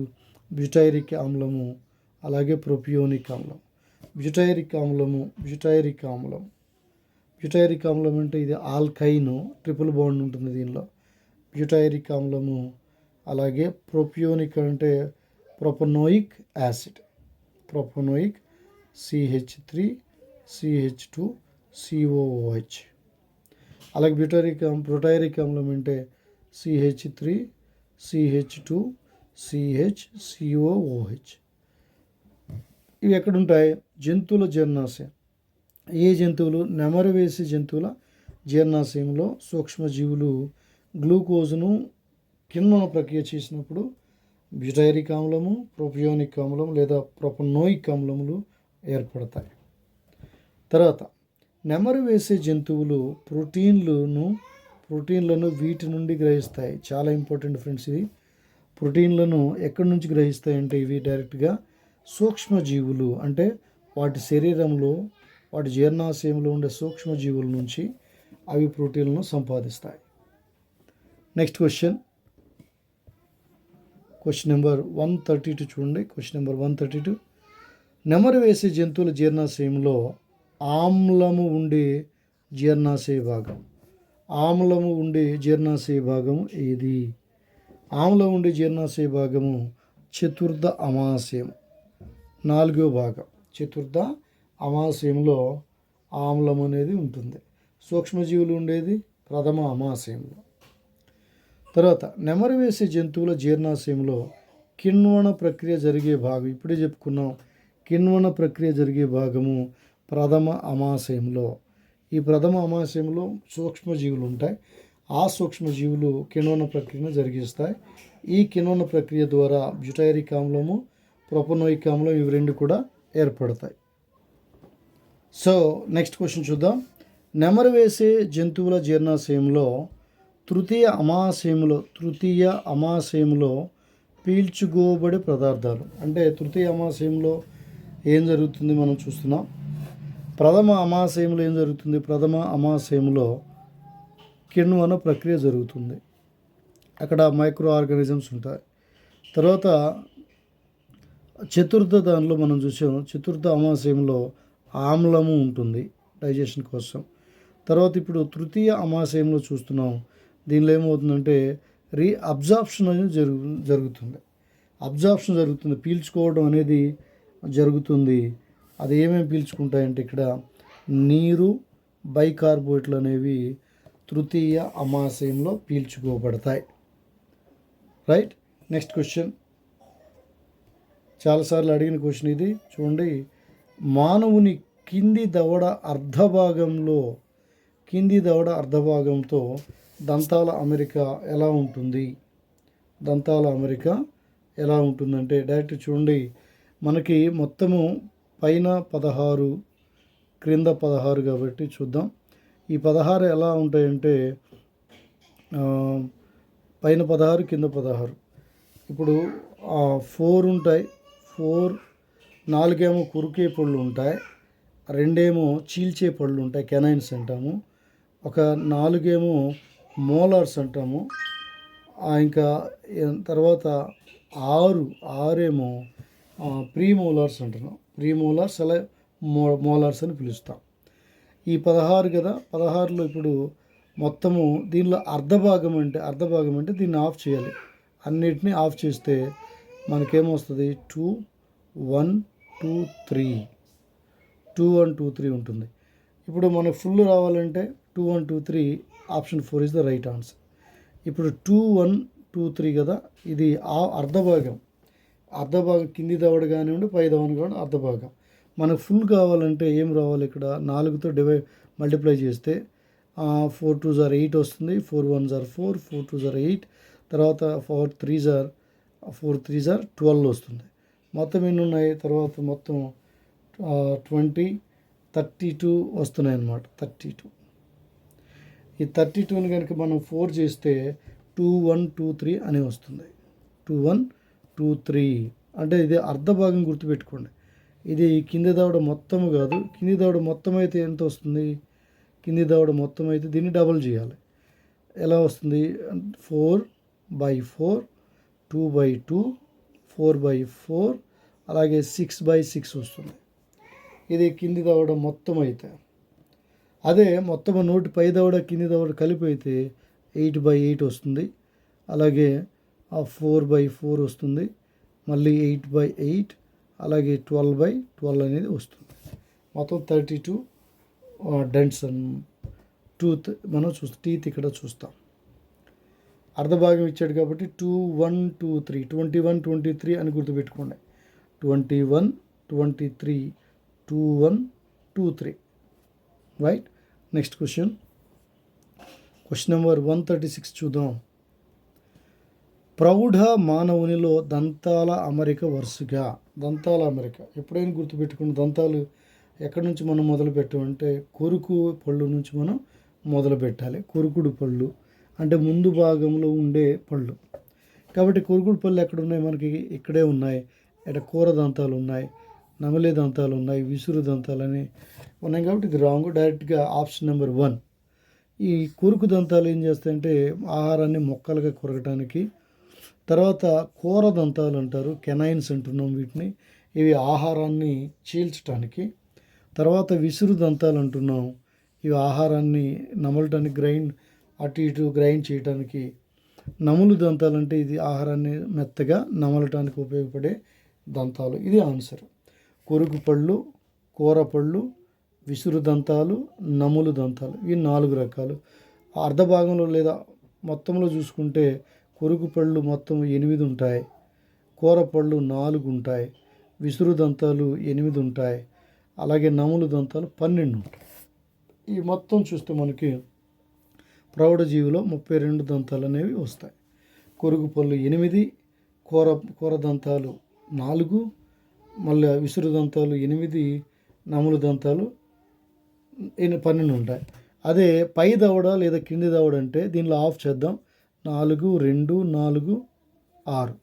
బ్యూటైరిక్ ఆమ్లము అలాగే ప్రొపియోనిక్ ఆమ్లం. బ్యూటైరిక్ ఆమ్లం అంటే ఇది ఆల్కైన్ ట్రిపుల్ బాండ్ ఉంటుంది దీనిలో. బ్యూటైరిక్ ఆమ్లము అలాగే ప్రొపియోనిక్ అంటే propanoic acid. Propanoic CH3 CH2 COOH. అలాగే బ్యూటైరిక్ ఆమ్లం అంటే CH3 CH2 CH COOH. ఇవి ఎక్కడుంటాయి? జంతువుల జీర్ణాశయం. ఏ జంతువులు? నెమరు వేసే జంతువుల జీర్ణాశయంలో సూక్ష్మజీవులు గ్లూకోజ్ను కిణ్వన ప్రక్రియ చేసినప్పుడు బ్యూటైరిక్ ఆమ్లము, ప్రొపియోనిక్ ఆమ్లం లేదా ప్రొపనోయిక్ ఆమ్లములు ఏర్పడతాయి. తర్వాత నెమరు వేసే జంతువులు ప్రోటీన్లను వీటి నుండి గ్రహిస్తాయి. చాలా ఇంపార్టెంట్ ఫ్రెండ్స్ ఇది. ప్రోటీన్లను ఎక్కడి నుంచి గ్రహిస్తాయి అంటే ఇవి డైరెక్ట్గా సూక్ష్మజీవులు అంటే వాటి శరీరంలో వాటి జీర్ణాశయంలో ఉండే సూక్ష్మజీవుల నుంచి అవి ప్రోటీన్లను సంపాదిస్తాయి. నెక్స్ట్ క్వశ్చన్ నెంబర్ 132 చూడండి. క్వశ్చన్ నెంబర్ 132 నెమరు వేసే జంతువుల జీర్ణాశయంలో ఆమ్లము ఉండే జీర్ణాశయ భాగము ఏది? ఆమ్లం ఉండే జీర్ణాశయ భాగము చతుర్థ అమాశయం, 4వ భాగం. చతుర్థ అమాశయంలో ఆమ్లం అనేది ఉంటుంది. సూక్ష్మజీవులు ఉండేది ప్రథమ అమాశయంలో. తర్వాత నెమరు వేసే జంతువుల జీర్ణాశయంలో కిణ్వన ప్రక్రియ జరిగే భాగం ఇప్పుడే చెప్పుకున్నాం. కిణ్వన ప్రక్రియ జరిగే భాగము ప్రథమ అమాశయంలో. ఈ ప్రథమ అమాశయంలో సూక్ష్మజీవులు ఉంటాయి. ఆ సూక్ష్మజీవులు కిణ్వన ప్రక్రియను జరిగిస్తాయి. ఈ కిణ్వన ప్రక్రియ ద్వారా బ్యూటైరిక్ ఆమ్లము, ప్రొపనోయిక్ ఆమ్లం ఇవి రెండు కూడా ఏర్పడతాయి. సో నెక్స్ట్ క్వశ్చన్ చూద్దాం. నెమరు వేసే జంతువుల జీర్ణాశయంలో తృతీయ అమాశయంలో పీల్చుకోబడే పదార్థాలు అంటే తృతీయ అమాశయంలో ఏం జరుగుతుంది మనం చూస్తున్నాం. ప్రథమ అమాశయంలో ఏం జరుగుతుంది? ప్రథమ అమాశయంలో కిణ్వన ప్రక్రియ జరుగుతుంది. అక్కడ మైక్రో ఆర్గానిజమ్స్ ఉంటాయి. తర్వాత దానిలో మనం చూసాము చతుర్థ అమాశయంలో ఆమ్లము ఉంటుంది డైజెషన్ కోసం. తర్వాత ఇప్పుడు తృతీయ అమాశయంలో చూస్తున్నాం. దీనిలో ఏమవుతుందంటే అబ్జార్ప్షన్ అనేది జరుగుతుంది. పీల్చుకోవడం అనేది జరుగుతుంది. అది ఏమేమి పీల్చుకుంటాయంటే ఇక్కడ నీరు, బైకార్బోనేట్లు అనేవి తృతీయ అమాశయంలో పీల్చుకోబడతాయి. రైట్. నెక్స్ట్ క్వశ్చన్ చాలాసార్లు అడిగిన క్వశ్చన్ ఇది చూడండి. మానవుని కింది దవడ అర్ధభాగంతో దంతాల అమరిక ఎలా ఉంటుందంటే డైరెక్ట్ చూడండి. మనకి మొత్తము పైన 16 క్రింద 16 కాబట్టి చూద్దాం. ఈ 16 ఎలా ఉంటాయంటే పైన 16 కింద 16. ఇప్పుడు 4 ఉంటాయి. 4 ఏమో కురికే పళ్ళు ఉంటాయి, 2 ఏమో చీల్చే పళ్ళు ఉంటాయి, కెనైన్స్ అంటాము. ఒక 4 ఏమో మోలార్స్ అంటాము. ఇంకా తర్వాత ఆరేమో ప్రీమోలార్స్ అంటున్నాం. ప్రీమోలార్స్ అలా మోలార్స్ అని పిలుస్తాం. ఈ 16 కదా, 16లో ఇప్పుడు మొత్తము దీనిలో అర్ధభాగం అంటే దీన్ని ఆఫ్ చేయాలి. అన్నిటినీ ఆఫ్ చేస్తే మనకేమొస్తుంది? 2 1 2 3 2 1 2 3 ఉంటుంది. ఇప్పుడు మనకు ఫుల్ రావాలంటే 2 1 2 3 option 4 is the right answer. ఇప్పుడు 2 1 2 3 కదా, ఇది అర్ధభాగం కింది దవడ కానివ్వండి, పై దవడ కానివ్వండి, అర్ధభాగం. మనకు ఫుల్ కావాలంటే ఏం రావాలి? ఇక్కడ 4తో మల్టిప్లై చేస్తే 4 2 జార్ 8 వస్తుంది, 4 1 జార్ 4, 4 2 జార్ 8, తర్వాత 4 3 జార్ 12 వస్తుంది. మొత్తం ఎన్ని ఉన్నాయి? తర్వాత మొత్తం 20 32 వస్తున్నాయి అన్నమాట. 32 ఈ 32ని కనుక మనం 4 చేస్తే 2 1 2 3 అని వస్తుంది. 2 1 2 3 అంటే ఇది అర్ధభాగం, గుర్తుపెట్టుకోండి. ఇది కింది దవడ మొత్తము కాదు. కింది దవడ మొత్తం అయితే ఎంత వస్తుంది? కింది దవడ మొత్తం అయితే దీన్ని డబల్ చేయాలి. ఎలా వస్తుంది? 4/4, 2/2, 4/4, అలాగే 6/6 వస్తుంది. ఇది కింది దవడ మొత్తం అయితే. అదే మొత్తం నోటి పై దవడ కింది దవడ కలిపి అయితే 8/8 వస్తుంది. అలాగే 4/4 వస్తుంది. మళ్ళీ 8/8, అలాగే 12/12 అనేది వస్తుంది. మొత్తం 32 డెంట్స్ టూత్ మనం టీత్ ఇక్కడ చూస్తాం. అర్ధభాగం ఇచ్చాడు కాబట్టి 2 1 2 3 21 23 అని గుర్తుపెట్టుకోండి. 21 23 2 1 2 3 రైట్. నెక్స్ట్ క్వశ్చన్ నెంబర్ 136 చూద్దాం. ప్రౌఢ మానవునిలో దంతాల అమరిక వరుసగా. దంతాల అమరిక ఎప్పుడైనా గుర్తుపెట్టుకుని, దంతాలు ఎక్కడి నుంచి మనం మొదలు పెట్టామంటే కొరుకు పళ్ళు నుంచి మనం మొదలు పెట్టాలి. కొరుకుడు పళ్ళు అంటే ముందు భాగంలో ఉండే పళ్ళు. కాబట్టి కొరుకుడు పళ్ళు ఎక్కడ ఉన్నాయి? మనకి ఇక్కడే ఉన్నాయి. ఇక్కడ కూర దంతాలు ఉన్నాయి, నమలే దంతాలు ఉన్నాయి, విసురు దంతాలు అని ఉన్నాయి. కాబట్టి ఇది రాంగ్. డైరెక్ట్గా ఆప్షన్ నెంబర్ 1. ఈ కొరుకు దంతాలు ఏం చేస్తాయంటే ఆహారాన్ని మొక్కలుగా కొరకటానికి. తర్వాత కూర దంతాలు అంటారు, కెనైన్స్ అంటున్నాం వీటిని. ఇవి ఆహారాన్ని చీల్చడానికి. తర్వాత విసురు దంతాలు అంటున్నాం, ఇవి ఆహారాన్ని నమలటానికి, అటు ఇటు గ్రైండ్ చేయడానికి. నములు దంతాలు అంటే ఇది ఆహారాన్ని మెత్తగా నమలటానికి ఉపయోగపడే దంతాలు. ఇది ఆన్సర్. కొరుకు పళ్ళు, కూర పళ్ళు, విసురు దంతాలు, నములు దంతాలు, ఇవి 4 రకాలు. అర్ధభాగంలో లేదా మొత్తంలో చూసుకుంటే కొరుకు పళ్ళు మొత్తం 8 ఉంటాయి, కూర పళ్ళు 4 ఉంటాయి, విసురు దంతాలు 8 ఉంటాయి, అలాగే నములు దంతాలు 12 ఉంటాయి. ఈ మొత్తం చూస్తే మనకి ప్రౌఢజీవిలో 32 దంతాలు అనేవి వస్తాయి. కొరుకు పళ్ళు 8, కూర దంతాలు 4, మళ్ళీ విసురు దంతాలు 8, నములు దంతాలు 12 ఉంటాయి. అదే పై దవడ లేదా కింది దవడ అంటే దీనిలో ఆఫ్ చేద్దాం. 4 2 4 6.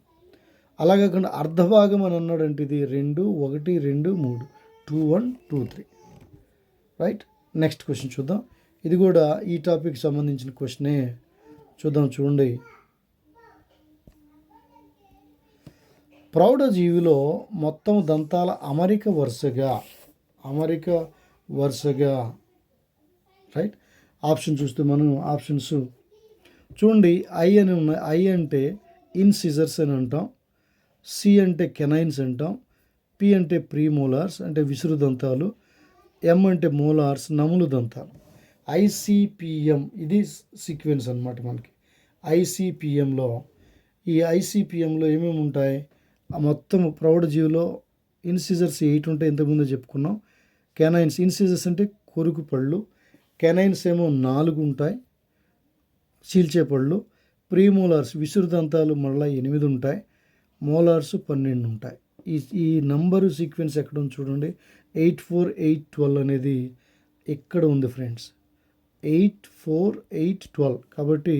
అలా కాకుండా అర్ధభాగం అని అన్నాడంటే ఇది 2 1 2 3 2 1 2 3 రైట్. నెక్స్ట్ క్వశ్చన్ చూద్దాం. ఇది కూడా ఈ టాపిక్ సంబంధించిన క్వశ్చనే. చూద్దాం, చూడండి. ప్రౌఢజీవిలో మొత్తం దంతాల అమరిక వరుసగా రైట్. ఆప్షన్ చూస్తే మనం ఆప్షన్స్ చూడండి. ఐ అని ఉన్నాయి. ఐ అంటే ఇన్సిజర్స్ అని అంటాం, సి అంటే కెనైన్స్ అంటాం, పి అంటే ప్రీమోలార్స్ అంటే విసురు దంతాలు, ఎం అంటే మోలార్స్ నములు దంతాలు. ఐసిపిఎం ఇది సీక్వెన్స్ అనమాట మనకి. ఐసిపిఎంలో ఏమేమి ఉంటాయి? మొత్తం ప్రౌఢజీవిలో ఇన్సిజర్స్ 8 ఉంటాయి, ఇంతకుముందు చెప్పుకున్నాం. కెనైన్స్, ఇన్సిజర్స్ అంటే కొరుకు పళ్ళు, కెనైన్స్ ఏమో 4 ఉంటాయి, చీల్చే పళ్ళు. ప్రీమోలార్స్ విసురు దంతాలు మళ్ళీ 8 ఉంటాయి, మోలార్స్ 12 ఉంటాయి. ఈ నంబరు సీక్వెన్స్ ఎక్కడ ఉంది చూడండి. 8 4 8 12 అనేది ఇక్కడ ఉంది ఫ్రెండ్స్. 8 4 8 12. కాబట్టి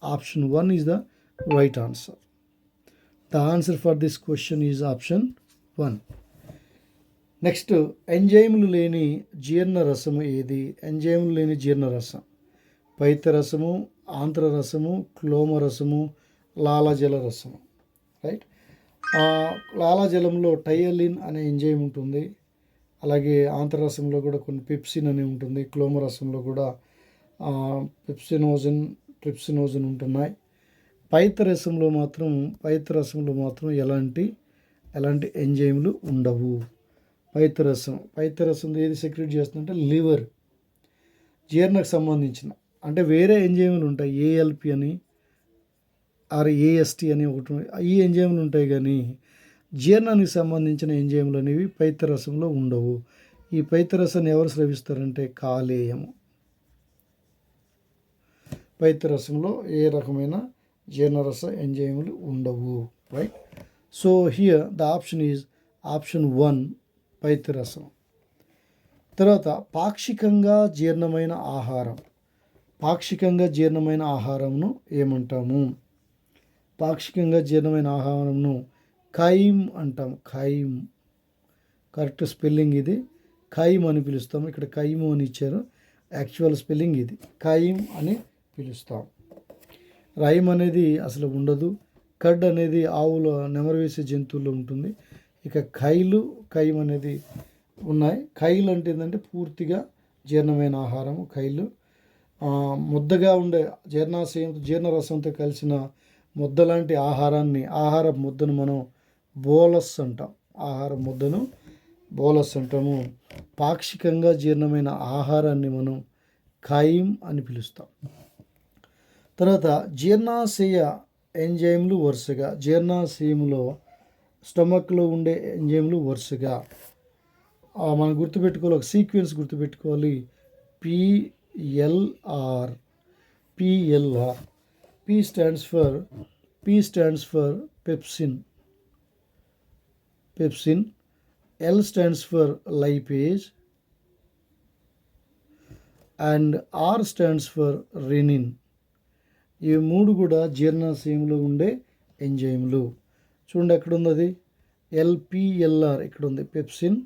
option 1 is the right answer. The answer for this question is option 1. Next, ఎంజైములు లేని జీర్ణరసము ఏది? ఎంజైములు లేని జీర్ణరసం పైత్యరసము, ఆంత్రరసము, క్లోమరసము, లాలజల రసము రైట్. లాలాజలంలో టైలిన్ అనే ఎంజైమ్ ఉంటుంది. అలాగే ఆంత్రరసంలో కూడా కొన్ని పెప్సిన్ అని ఉంటుంది. క్లోమరసంలో కూడా పెప్సినోజన్, ట్రిప్సినోజన్ ఉంటున్నాయి. పైత్యరసంలో మాత్రం ఎలాంటి ఎంజైమ్లు ఉండవు. పైత్యరసం ఏది సెక్రెట్ చేస్తుందంటే లివర్, జీర్ణకు సంబంధించిన, అంటే వేరే ఎంజైమ్లు ఉంటాయి. ఏఎల్పి అని ఏఎస్టీ అని ఒకటి, ఈ ఎంజైమ్లు ఉంటాయి. కానీ జీర్ణానికి సంబంధించిన ఎంజైమ్లు అనేవి పైత్యరసంలో ఉండవు. ఈ పైత్యరసాన్ని ఎవరు స్రవిస్తారంటే కాలేయము. పైత్యరసంలో ఏ రకమైన జీర్ణరస ఎంజైమ్లు ఉండవు. Right. So here the option is option 1, పైత్యరసం. తర్వాత పాక్షికంగా జీర్ణమైన ఆహారంను ఏమంటాము? పాక్షికంగా జీర్ణమైన ఆహారంను ఖైమ్ అంటాం. ఖైమ్ కరెక్ట్ స్పెల్లింగ్ ఇది. ఖైమ్ అని పిలుస్తాం. ఇక్కడ ఖైము అని ఇచ్చారు, యాక్చువల్ స్పెల్లింగ్ ఇది. ఖైమ్ అని పిలుస్తాం. రైమ్ అనేది అసలు ఉండదు. కడ్ అనేది ఆవుల నెమరు వేసే జంతువుల్లో ఉంటుంది. ఇక ఖైమ్ అనేది ఉన్నాయి. ఖైల్ అంటే ఏంటంటే పూర్తిగా జీర్ణమైన ఆహారము. ఖైలు ముద్దగా ఉండే జీర్ణరసంతో కలిసిన ముద్ద లాంటి ఆహార ముద్దను మనం బోలస్ అంటాం. బోలస్ అంటాము. పాక్షికంగా జీర్ణమైన ఆహారాన్ని మనం ఖైమ్ అని పిలుస్తాం. తర్వాత జీర్ణాశయ ఎంజైమ్లు వరుసగా, జీర్ణాశయంలో స్టమక్లో ఉండే ఎంజైమ్లు వరుసగా మనం గుర్తుపెట్టుకోవాలి, ఒక సీక్వెన్స్ గుర్తుపెట్టుకోవాలి. PLR. P stands for pepsin. L stands for lipase and R stands for renin. ఈ మూడు కూడా జీర్ణాశయంలో ఉండే ఎంజైమ్లు. చూడండి ఎక్కడ ఉంది అది, LPLR ఇక్కడ ఉంది. పెప్సిన్,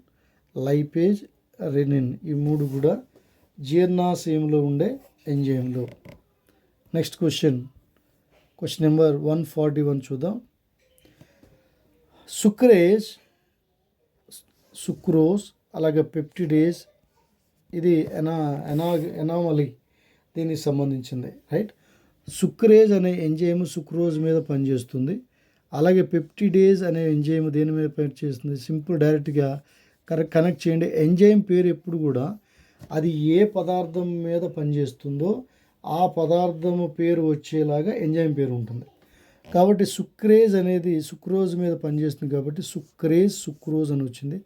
లైపేజ్, రెనిన్, ఈ మూడు కూడా జీర్ణాశయంలో ఉండే ఎంజైమ్లు. నెక్స్ట్ క్వశ్చన్ నెంబర్ 141 చూద్దాం. సుక్రోజ్ అలాగే పెప్టిడేజ్, ఇది ఎనామలీ, దీనికి సంబంధించింది. రైట్. సుక్రేజ్ అనే ఎంజైమ్ సుక్రోజ్ మీద పనిచేస్తుంది. అలాగే పెప్టిడేజ్ అనే ఎంజైమ్ దేని మీద పనిచేస్తుంది? సింపుల్, డైరెక్ట్గా కనెక్ట్ చేయండి. ఎంజైమ్ పేరు ఎప్పుడు కూడా అది ఏ పదార్థం మీద పనిచేస్తుందో ఆ పదార్థము పేరు వచ్చేలాగా ఎంజైమ్ పేరు ఉంటుంది. కాబట్టి సుక్రేజ్ అనేది సుక్రోజ్ మీద పనిచేస్తుంది కాబట్టి సుక్రోజ్ అని వచ్చింది.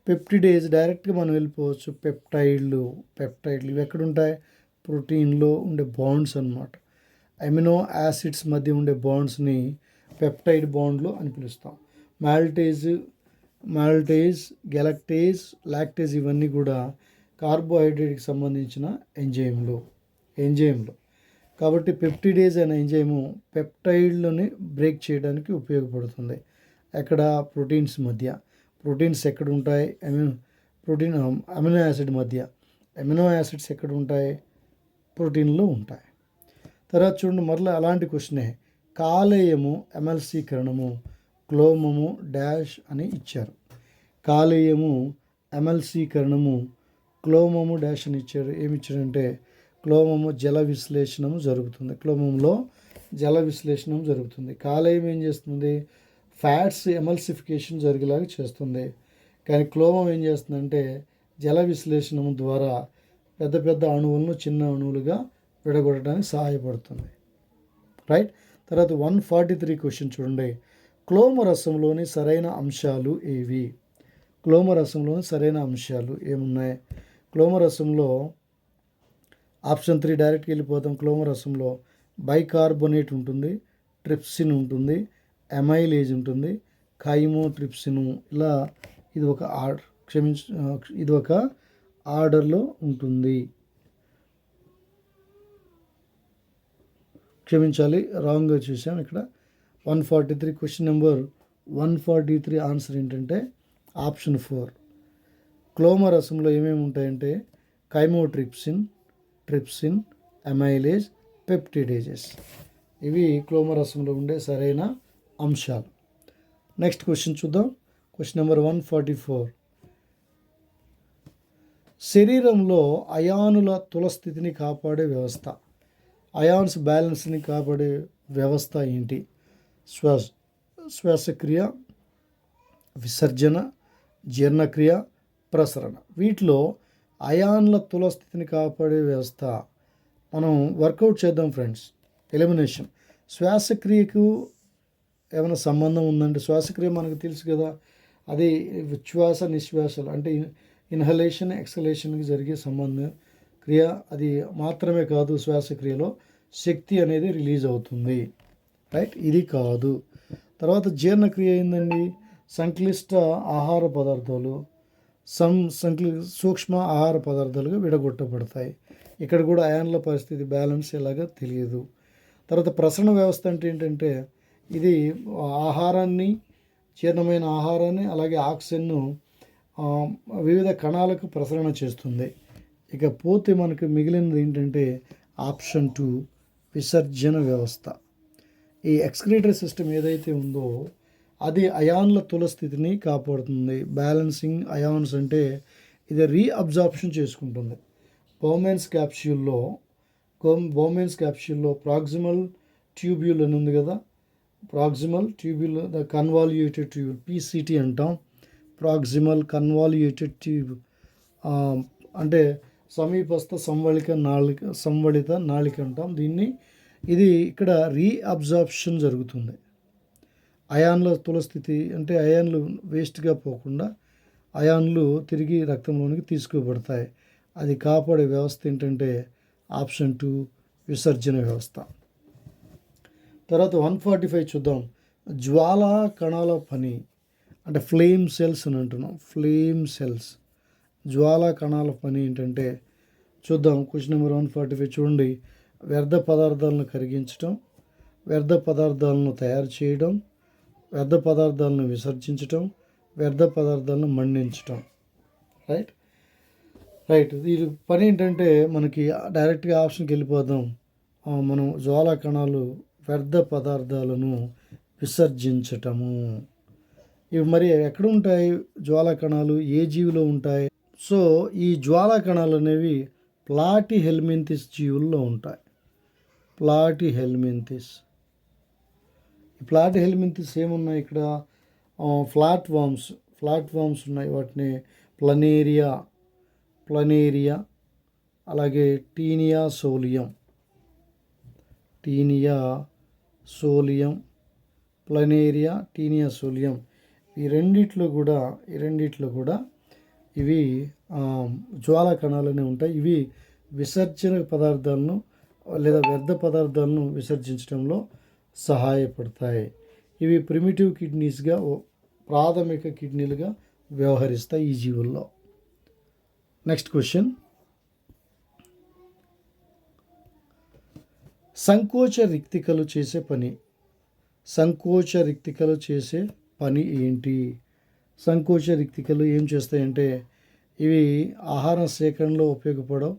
పెప్టిడేజ్ డైరెక్ట్గా మనం వెళ్ళిపోవచ్చు. పెప్టైడ్లు ఇవి ఎక్కడుంటాయి? ప్రోటీన్లో ఉండే బాండ్స్ అన్నమాట. అమినో యాసిడ్స్ మధ్య ఉండే బాండ్స్ని పెప్టైడ్ బాండ్లు అని పిలుస్తాం. మాల్టేజ్, గెలక్టేజ్, లాక్టేజ్ ఇవన్నీ కూడా కార్బోహైడ్రేట్కి సంబంధించిన ఎంజైమ్లు. కాబట్టి పెప్టిడేజ్ అనే ఎంజైము పెప్టైడ్లని బ్రేక్ చేయడానికి ఉపయోగపడుతుంది. ఎక్కడ? ప్రోటీన్స్ మధ్య. ప్రోటీన్స్ ఎక్కడ ఉంటాయి? అమినో యాసిడ్ మధ్య. అమినో యాసిడ్స్ ఎక్కడ ఉంటాయి? ప్రోటీన్లో ఉంటాయి. తర్వాత చూడండి, మరలా అలాంటి క్వశ్చనే. కాలేయము ఎమల్సీకరణము, క్లోమము డాష్ అని ఇచ్చారు. కాలేయము ఎమల్సీకరణము, క్లోమము డాష్ అని ఇచ్చారు. ఏమి ఇచ్చారంటే క్లోమము జల విశ్లేషణము జరుగుతుంది. కాలేయం ఏం చేస్తుంది? ఫ్యాట్స్ ఎమల్సిఫికేషన్ జరిగేలాగా చేస్తుంది. కానీ క్లోమం ఏం చేస్తుందంటే జల విశ్లేషణము ద్వారా పెద్ద పెద్ద అణువులను చిన్న అణువులుగా విడగొట్టడానికి సహాయపడుతుంది. రైట్. తర్వాత 143 క్వశ్చన్ చూడండి. క్లోమరసంలోని సరైన అంశాలు ఏవి? క్లోమరసంలోని సరైన అంశాలు ఏమున్నాయి? క్లోమరసంలో ఆప్షన్ 3 డైరెక్ట్గా వెళ్ళిపోతాం. క్లోమరసంలో బైకార్బోనేట్ ఉంటుంది, ట్రిప్సిన్ ఉంటుంది, ఎమైలేజ్ ఉంటుంది, ఖైమోట్రిప్సిన్, ఇలా ఇది ఒక ఆర్డర్లో ఉంటుంది. క్షమించాలి, రాంగ్గా చూసాం ఇక్కడ. 143 క్వశ్చన్ నెంబర్ 143 ఆన్సర్ ఏంటంటే ఆప్షన్ 4. క్లోమరసంలో ఏమేమి ఉంటాయంటే ఖైమోట్రిప్సిన్, ట్రిప్సిన్, ఎమైలేజ్, పెప్టిడేజెస్, ఇవి క్లోమరసంలో ఉండే సరైన అంశాలు. నెక్స్ట్ క్వశ్చన్ చూద్దాం. Question number 144. శరీరంలో అయానుల తులస్థితిని కాపాడే వ్యవస్థ, అయాన్స్ బ్యాలెన్స్ని కాపాడే వ్యవస్థ ఏంటి? శ్వాసక్రియ, విసర్జన, జీర్ణక్రియ, ప్రసరణ. వీటిలో అయాన్ల తులస్థితిని కాపాడే వ్యవస్థ మనం వర్కౌట్ చేద్దాం ఫ్రెండ్స్. ఎలిమినేషన్. శ్వాసక్రియకు ఏమైనా సంబంధం ఉందంటే, శ్వాసక్రియ మనకు తెలుసు కదా, అది ఉచ్ఛ్వాస నిశ్వాసాలు అంటే ఇన్హలేషన్ ఎక్సలేషన్కి జరిగే సంబంధం క్రియ. అది మాత్రమే కాదు, శ్వాసక్రియలో శక్తి అనేది రిలీజ్ అవుతుంది, రైట్? ఇది కాదు. తర్వాత జీర్ణక్రియ ఏందండి? సంక్లిష్ట ఆహార పదార్థాలు సూక్ష్మ ఆహార పదార్థాలుగా విడగొట్టబడతాయి. ఇక్కడ కూడా అయాన్ల పరిస్థితి బ్యాలెన్స్ ఎలాగో తెలియదు. తర్వాత ప్రసరణ వ్యవస్థ అంటే ఏంటంటే, ఇది ఆహారాన్ని, జీర్ణమైన ఆహారాన్ని అలాగే ఆక్సిజన్ను వివిధ కణాలకు ప్రసరణ చేస్తుంది. ఇక పోతే మనకు మిగిలినది ఏంటంటే ఆప్షన్ 2, విసర్జన వ్యవస్థ. ఈ ఎక్స్క్రీటరీ సిస్టమ్ ఏదైతే ఉందో అది అయాన్ల తులస్థితిని కాపాడుతుంది. బ్యాలెన్సింగ్ అయాన్స్ అంటే ఇది రీఅబ్జార్ప్షన్ చేసుకుంటుంది. బౌమెన్స్ క్యాప్స్యూల్లో ప్రాక్సిమల్ ట్యూబ్యూల్ అని ఉంది కదా, proximal tubule the convoluted tube, PCT అంటాం. ప్రాక్సిమల్ కన్వాల్యూటెడ్ ట్యూబ్ అంటే సమీపస్థ సంవళిత నాళిక అంటాం దీన్ని. ఇది ఇక్కడ రీఅబ్జార్ప్షన్ జరుగుతుంది. అయాన్ల తులస్థితి అంటే అయాన్లు వేస్ట్గా పోకుండా అయాన్లు తిరిగి రక్తంలోనికి తీసుకోబడతాయి. అది కాపాడే వ్యవస్థ ఏంటంటే ఆప్షన్ 2, విసర్జన వ్యవస్థ. తర్వాత 145 చూద్దాం. జ్వాలా కణాల పని అంటే ఫ్లేమ్ సెల్స్ అని అంటున్నాం. ఫ్లేమ్ సెల్స్, జ్వాలా కణాల పని ఏంటంటే చూద్దాం. క్వశ్చన్ నెంబర్ 145 చూడండి. వ్యర్థ పదార్థాలను కరిగించడం, వ్యర్థ పదార్థాలను తయారు చేయడం, వ్యర్థ పదార్థాలను విసర్జించటం, వ్యర్థ పదార్థాలను మండించటం, రైట్. వీరి పని ఏంటంటే మనకి డైరెక్ట్గా ఆప్షన్కి వెళ్ళిపోదాం. మనం జ్వాలా కణాలు వ్యర్థ పదార్థాలను విసర్జించటము. ఇవి మరి ఎక్కడ ఉంటాయి జ్వాలా కణాలు? ఏ జీవిలో ఉంటాయి? సో ఈ జ్వాలా కణాలు అనేవి ప్లాటిహెల్మింథిస్ జీవుల్లో ఉంటాయి. ప్లాటిహెల్మింథిస్. ఈ ప్లాటిహెల్మింథిస్ ఏమున్నాయి ఇక్కడ? ఫ్లాట్ వామ్స్ ఉన్నాయి. వాటిని ప్లనేరియా అలాగే టీనియా సోలియం, ప్లనేరియా, టీనియా సోలియం. ఈ రెండిట్లో కూడా ఇవి జ్వాలా కణాలనే ఉంటాయి. ఇవి విసర్జన పదార్థాలను లేదా వ్యర్థ పదార్థాలను విసర్జించడంలో సహాయపడతాయి. ఇవి ప్రిమిటివ్ కిడ్నీస్గా, ప్రాథమిక కిడ్నీలుగా వ్యవహరిస్తాయి ఈ జీవుల్లో. Next question. సంకోచ రిక్తికలు చేసే పని ఏంటి? సంకోచ రిక్తికలు ఏం చేస్తాయంటే ఇవి ఆహార సేకరణలో ఉపయోగపడవు,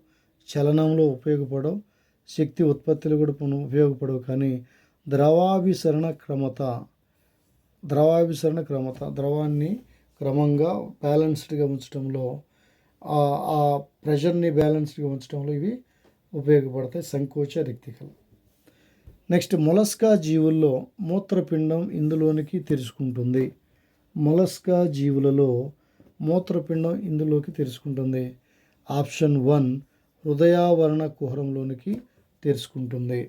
చలనంలో ఉపయోగపడవు, శక్తి ఉత్పత్తిలో కూడా ఉపయోగపడవు. కానీ ద్రవాభిసరణ క్రమత ద్రవాన్ని క్రమంగా బ్యాలెన్స్డ్గా ఉంచడంలో, ఆ ప్రెషర్ని బ్యాలెన్స్డ్గా ఉంచడంలో ఇవి ఉపయోగపడతాయి సంకోచ రిక్తికలు. నెక్స్ట్, మొలస్కా జీవుల్లో మూత్రపిండం ఇందులోనికి తెరుచుకుంటుంది. మొలస్కా జీవులలో మూత్రపిండం ఇందులోకి తెరుచుకుంటుంది. ఆప్షన్ 1, హృదయావరణ కుహరంలోనికి తెరుచుకుంటుంది.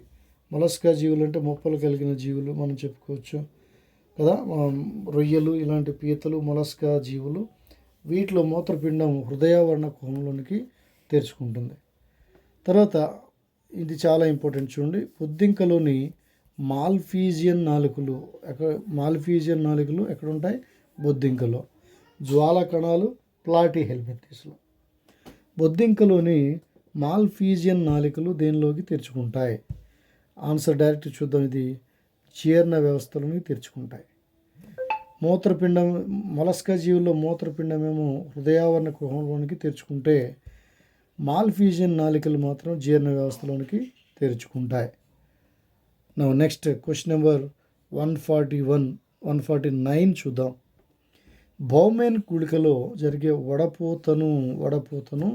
మొలస్కా జీవులు అంటే మొప్పలు కలిగిన జీవులు మనం చెప్పుకోవచ్చు కదా. రొయ్యలు, ఇలాంటి పీతలు మొలస్కా జీవులు. వీటిలో మూత్రపిండం హృదయావరణ కుహరంలోనికి తెరుచుకుంటుంది. తర్వాత ఇది చాలా ఇంపార్టెంట్ చూడండి. బొద్దింకలోని మాల్ఫీజియన్ నాలుకలు ఎక్కడ ఉంటాయి? బొద్దింకలో. జ్వాలా కణాలు ప్లాటిహెల్మింథిస్లో. బొద్దింకలోని మాల్ఫీజియన్ నాలికలు దేనిలోకి తెరుచుకుంటాయి? ఆన్సర్ డైరెక్ట్ చూద్దాం. ఇది జీర్ణ వ్యవస్థలోని తెరుచుకుంటాయి. మూత్రపిండం, మొలస్కా జీవుల్లో మూత్రపిండమేమో హృదయావరణ కుహరంలోనికి తెరుచుకుంటే మాల్ఫీజియన్ నాలికలు మాత్రం జీర్ణ వ్యవస్థలోనికి తెరుచుకుంటాయి. Next question number 141. 149 చూద్దాం. బౌమెన్ కూడికలో జరిగే వడపోతను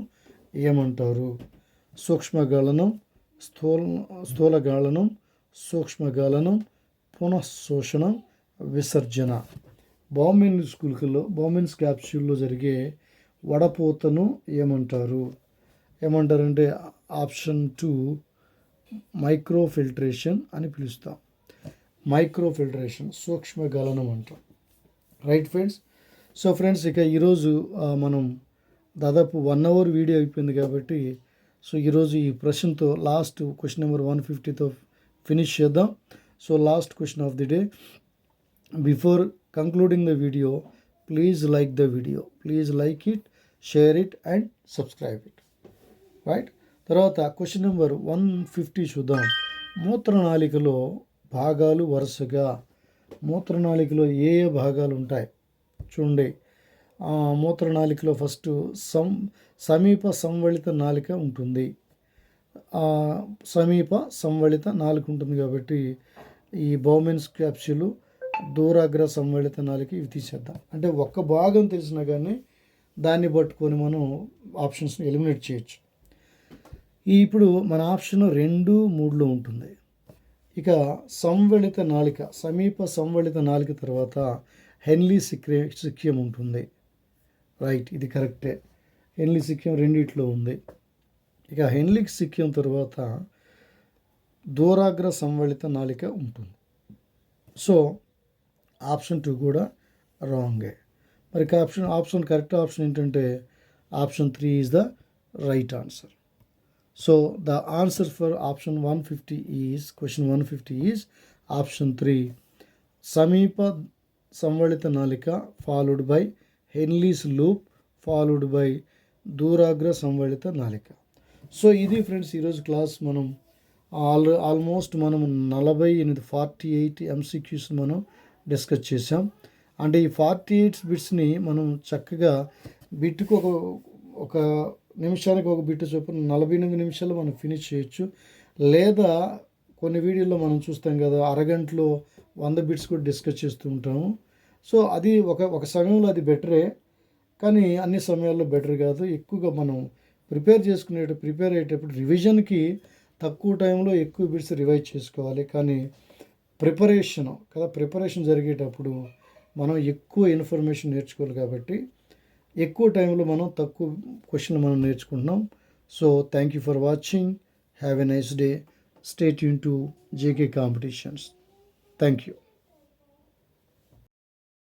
ఏమంటారు? సూక్ష్మగళనం, స్థూలగాళనం, సూక్ష్మగాళనం, పునఃశోషణం, విసర్జన. బౌమెన్స్ క్యాప్సూల్లో జరిగే వడపోతను ఏమంటారంటే ఆప్షన్ 2 మైక్రోఫిల్ట్రేషన్ అని పిలుస్తాం. మైక్రోఫిల్ట్రేషన్ సూక్ష్మగళనం అంటాం. Right friends. సో ఫ్రెండ్స్, ఇక ఈరోజు మనం దాదాపు 1 అవర్ వీడియో అయిపోయింది కాబట్టి సో ఈరోజు ఈ ప్రశ్నతో లాస్ట్ క్వశ్చన్ నెంబర్ 150తో ఫినిష్ చేద్దాం. So last question of the day. Before concluding the video, please like the video, please like it, share it and subscribe it. Right. తర్వాత క్వశ్చన్ నెంబర్ 150 చూద్దాం. మూత్రనాళికలో భాగాలు వరుసగా మూత్రనాళికలో ఏ భాగాలు ఉంటాయి చూడండి. మూత్రనాళికలో ఫస్ట్ సమీప సంవళిత నాళిక ఉంటుంది. సమీప సంవళిత నాళిక ఉంటుంది కాబట్టి ఈ బౌమెన్స్ క్యాప్సూలు దూరాగ్ర సంవళిత నాళిక ఇవి తీసేద్దాం. అంటే ఒక్క భాగం తెలిసినా కానీ దాన్ని పట్టుకొని మనం ఆప్షన్స్ని ఎలిమినేట్ చేయొచ్చు. ఇప్పుడు మన ఆప్షన్ 2, 3లో ఉంటుంది. ఇక సంవళిత నాళిక, సమీప సంవళిత నాళిక తర్వాత హెన్లీ సిక్యం ఉంటుంది. రైట్, ఇది కరెక్టే. హెన్లీ సిక్యం రెండిట్లో ఉంది. ఇక హెన్లీ సిక్యం తర్వాత దూరాగ్ర సంవళిత నాళిక ఉంటుంది. సో ఆప్షన్ 2 కూడా రాంగే. మరి ఆప్షన్ కరెక్ట్ ఆప్షన్ ఏంటంటే option 3 is the right answer. So the answer for option 150 is question 150 is option 3 సమీప సంవళిత నాళిక followed by Henle's loop followed by దూరాగ్ర సంవళిత నాళిక. సో ఇది ఫ్రెండ్స్ ఈరోజు క్లాస్. మనం ఆల్మోస్ట్ మనం 48 MCQs మనం డిస్కస్ చేసాం. అంటే ఈ 48 బిట్స్ని మనం చక్కగా బిట్కు ఒక నిమిషానికి ఒక బిట్ చొప్పున 48 నిమిషాలు మనం ఫినిష్ చేయొచ్చు. లేదా కొన్ని వీడియోల్లో మనం చూస్తాం కదా, అరగంటలో 100 బిట్స్ కూడా డిస్కస్ చేస్తూ ఉంటాము. సో అది ఒక సమయంలో అది బెటరే, కానీ అన్ని సమయాల్లో బెటర్ కాదు. ఎక్కువగా మనం ప్రిపేర్ అయ్యేటప్పుడు రివిజన్కి తక్కువ టైంలో ఎక్కువ బిట్స్ రివైజ్ చేసుకోవాలి. కానీ ప్రిపరేషన్ జరిగేటప్పుడు మనం ఎక్కువ ఇన్ఫర్మేషన్ నేర్చుకోవాలి కాబట్టి ఎక్కువ టైంలో మనం తక్కువ క్వశ్చన్లు మనం నేర్చుకుంటున్నాం. So thank you for watching. Have a nice day. Stay tune to JK competitions. Thank you.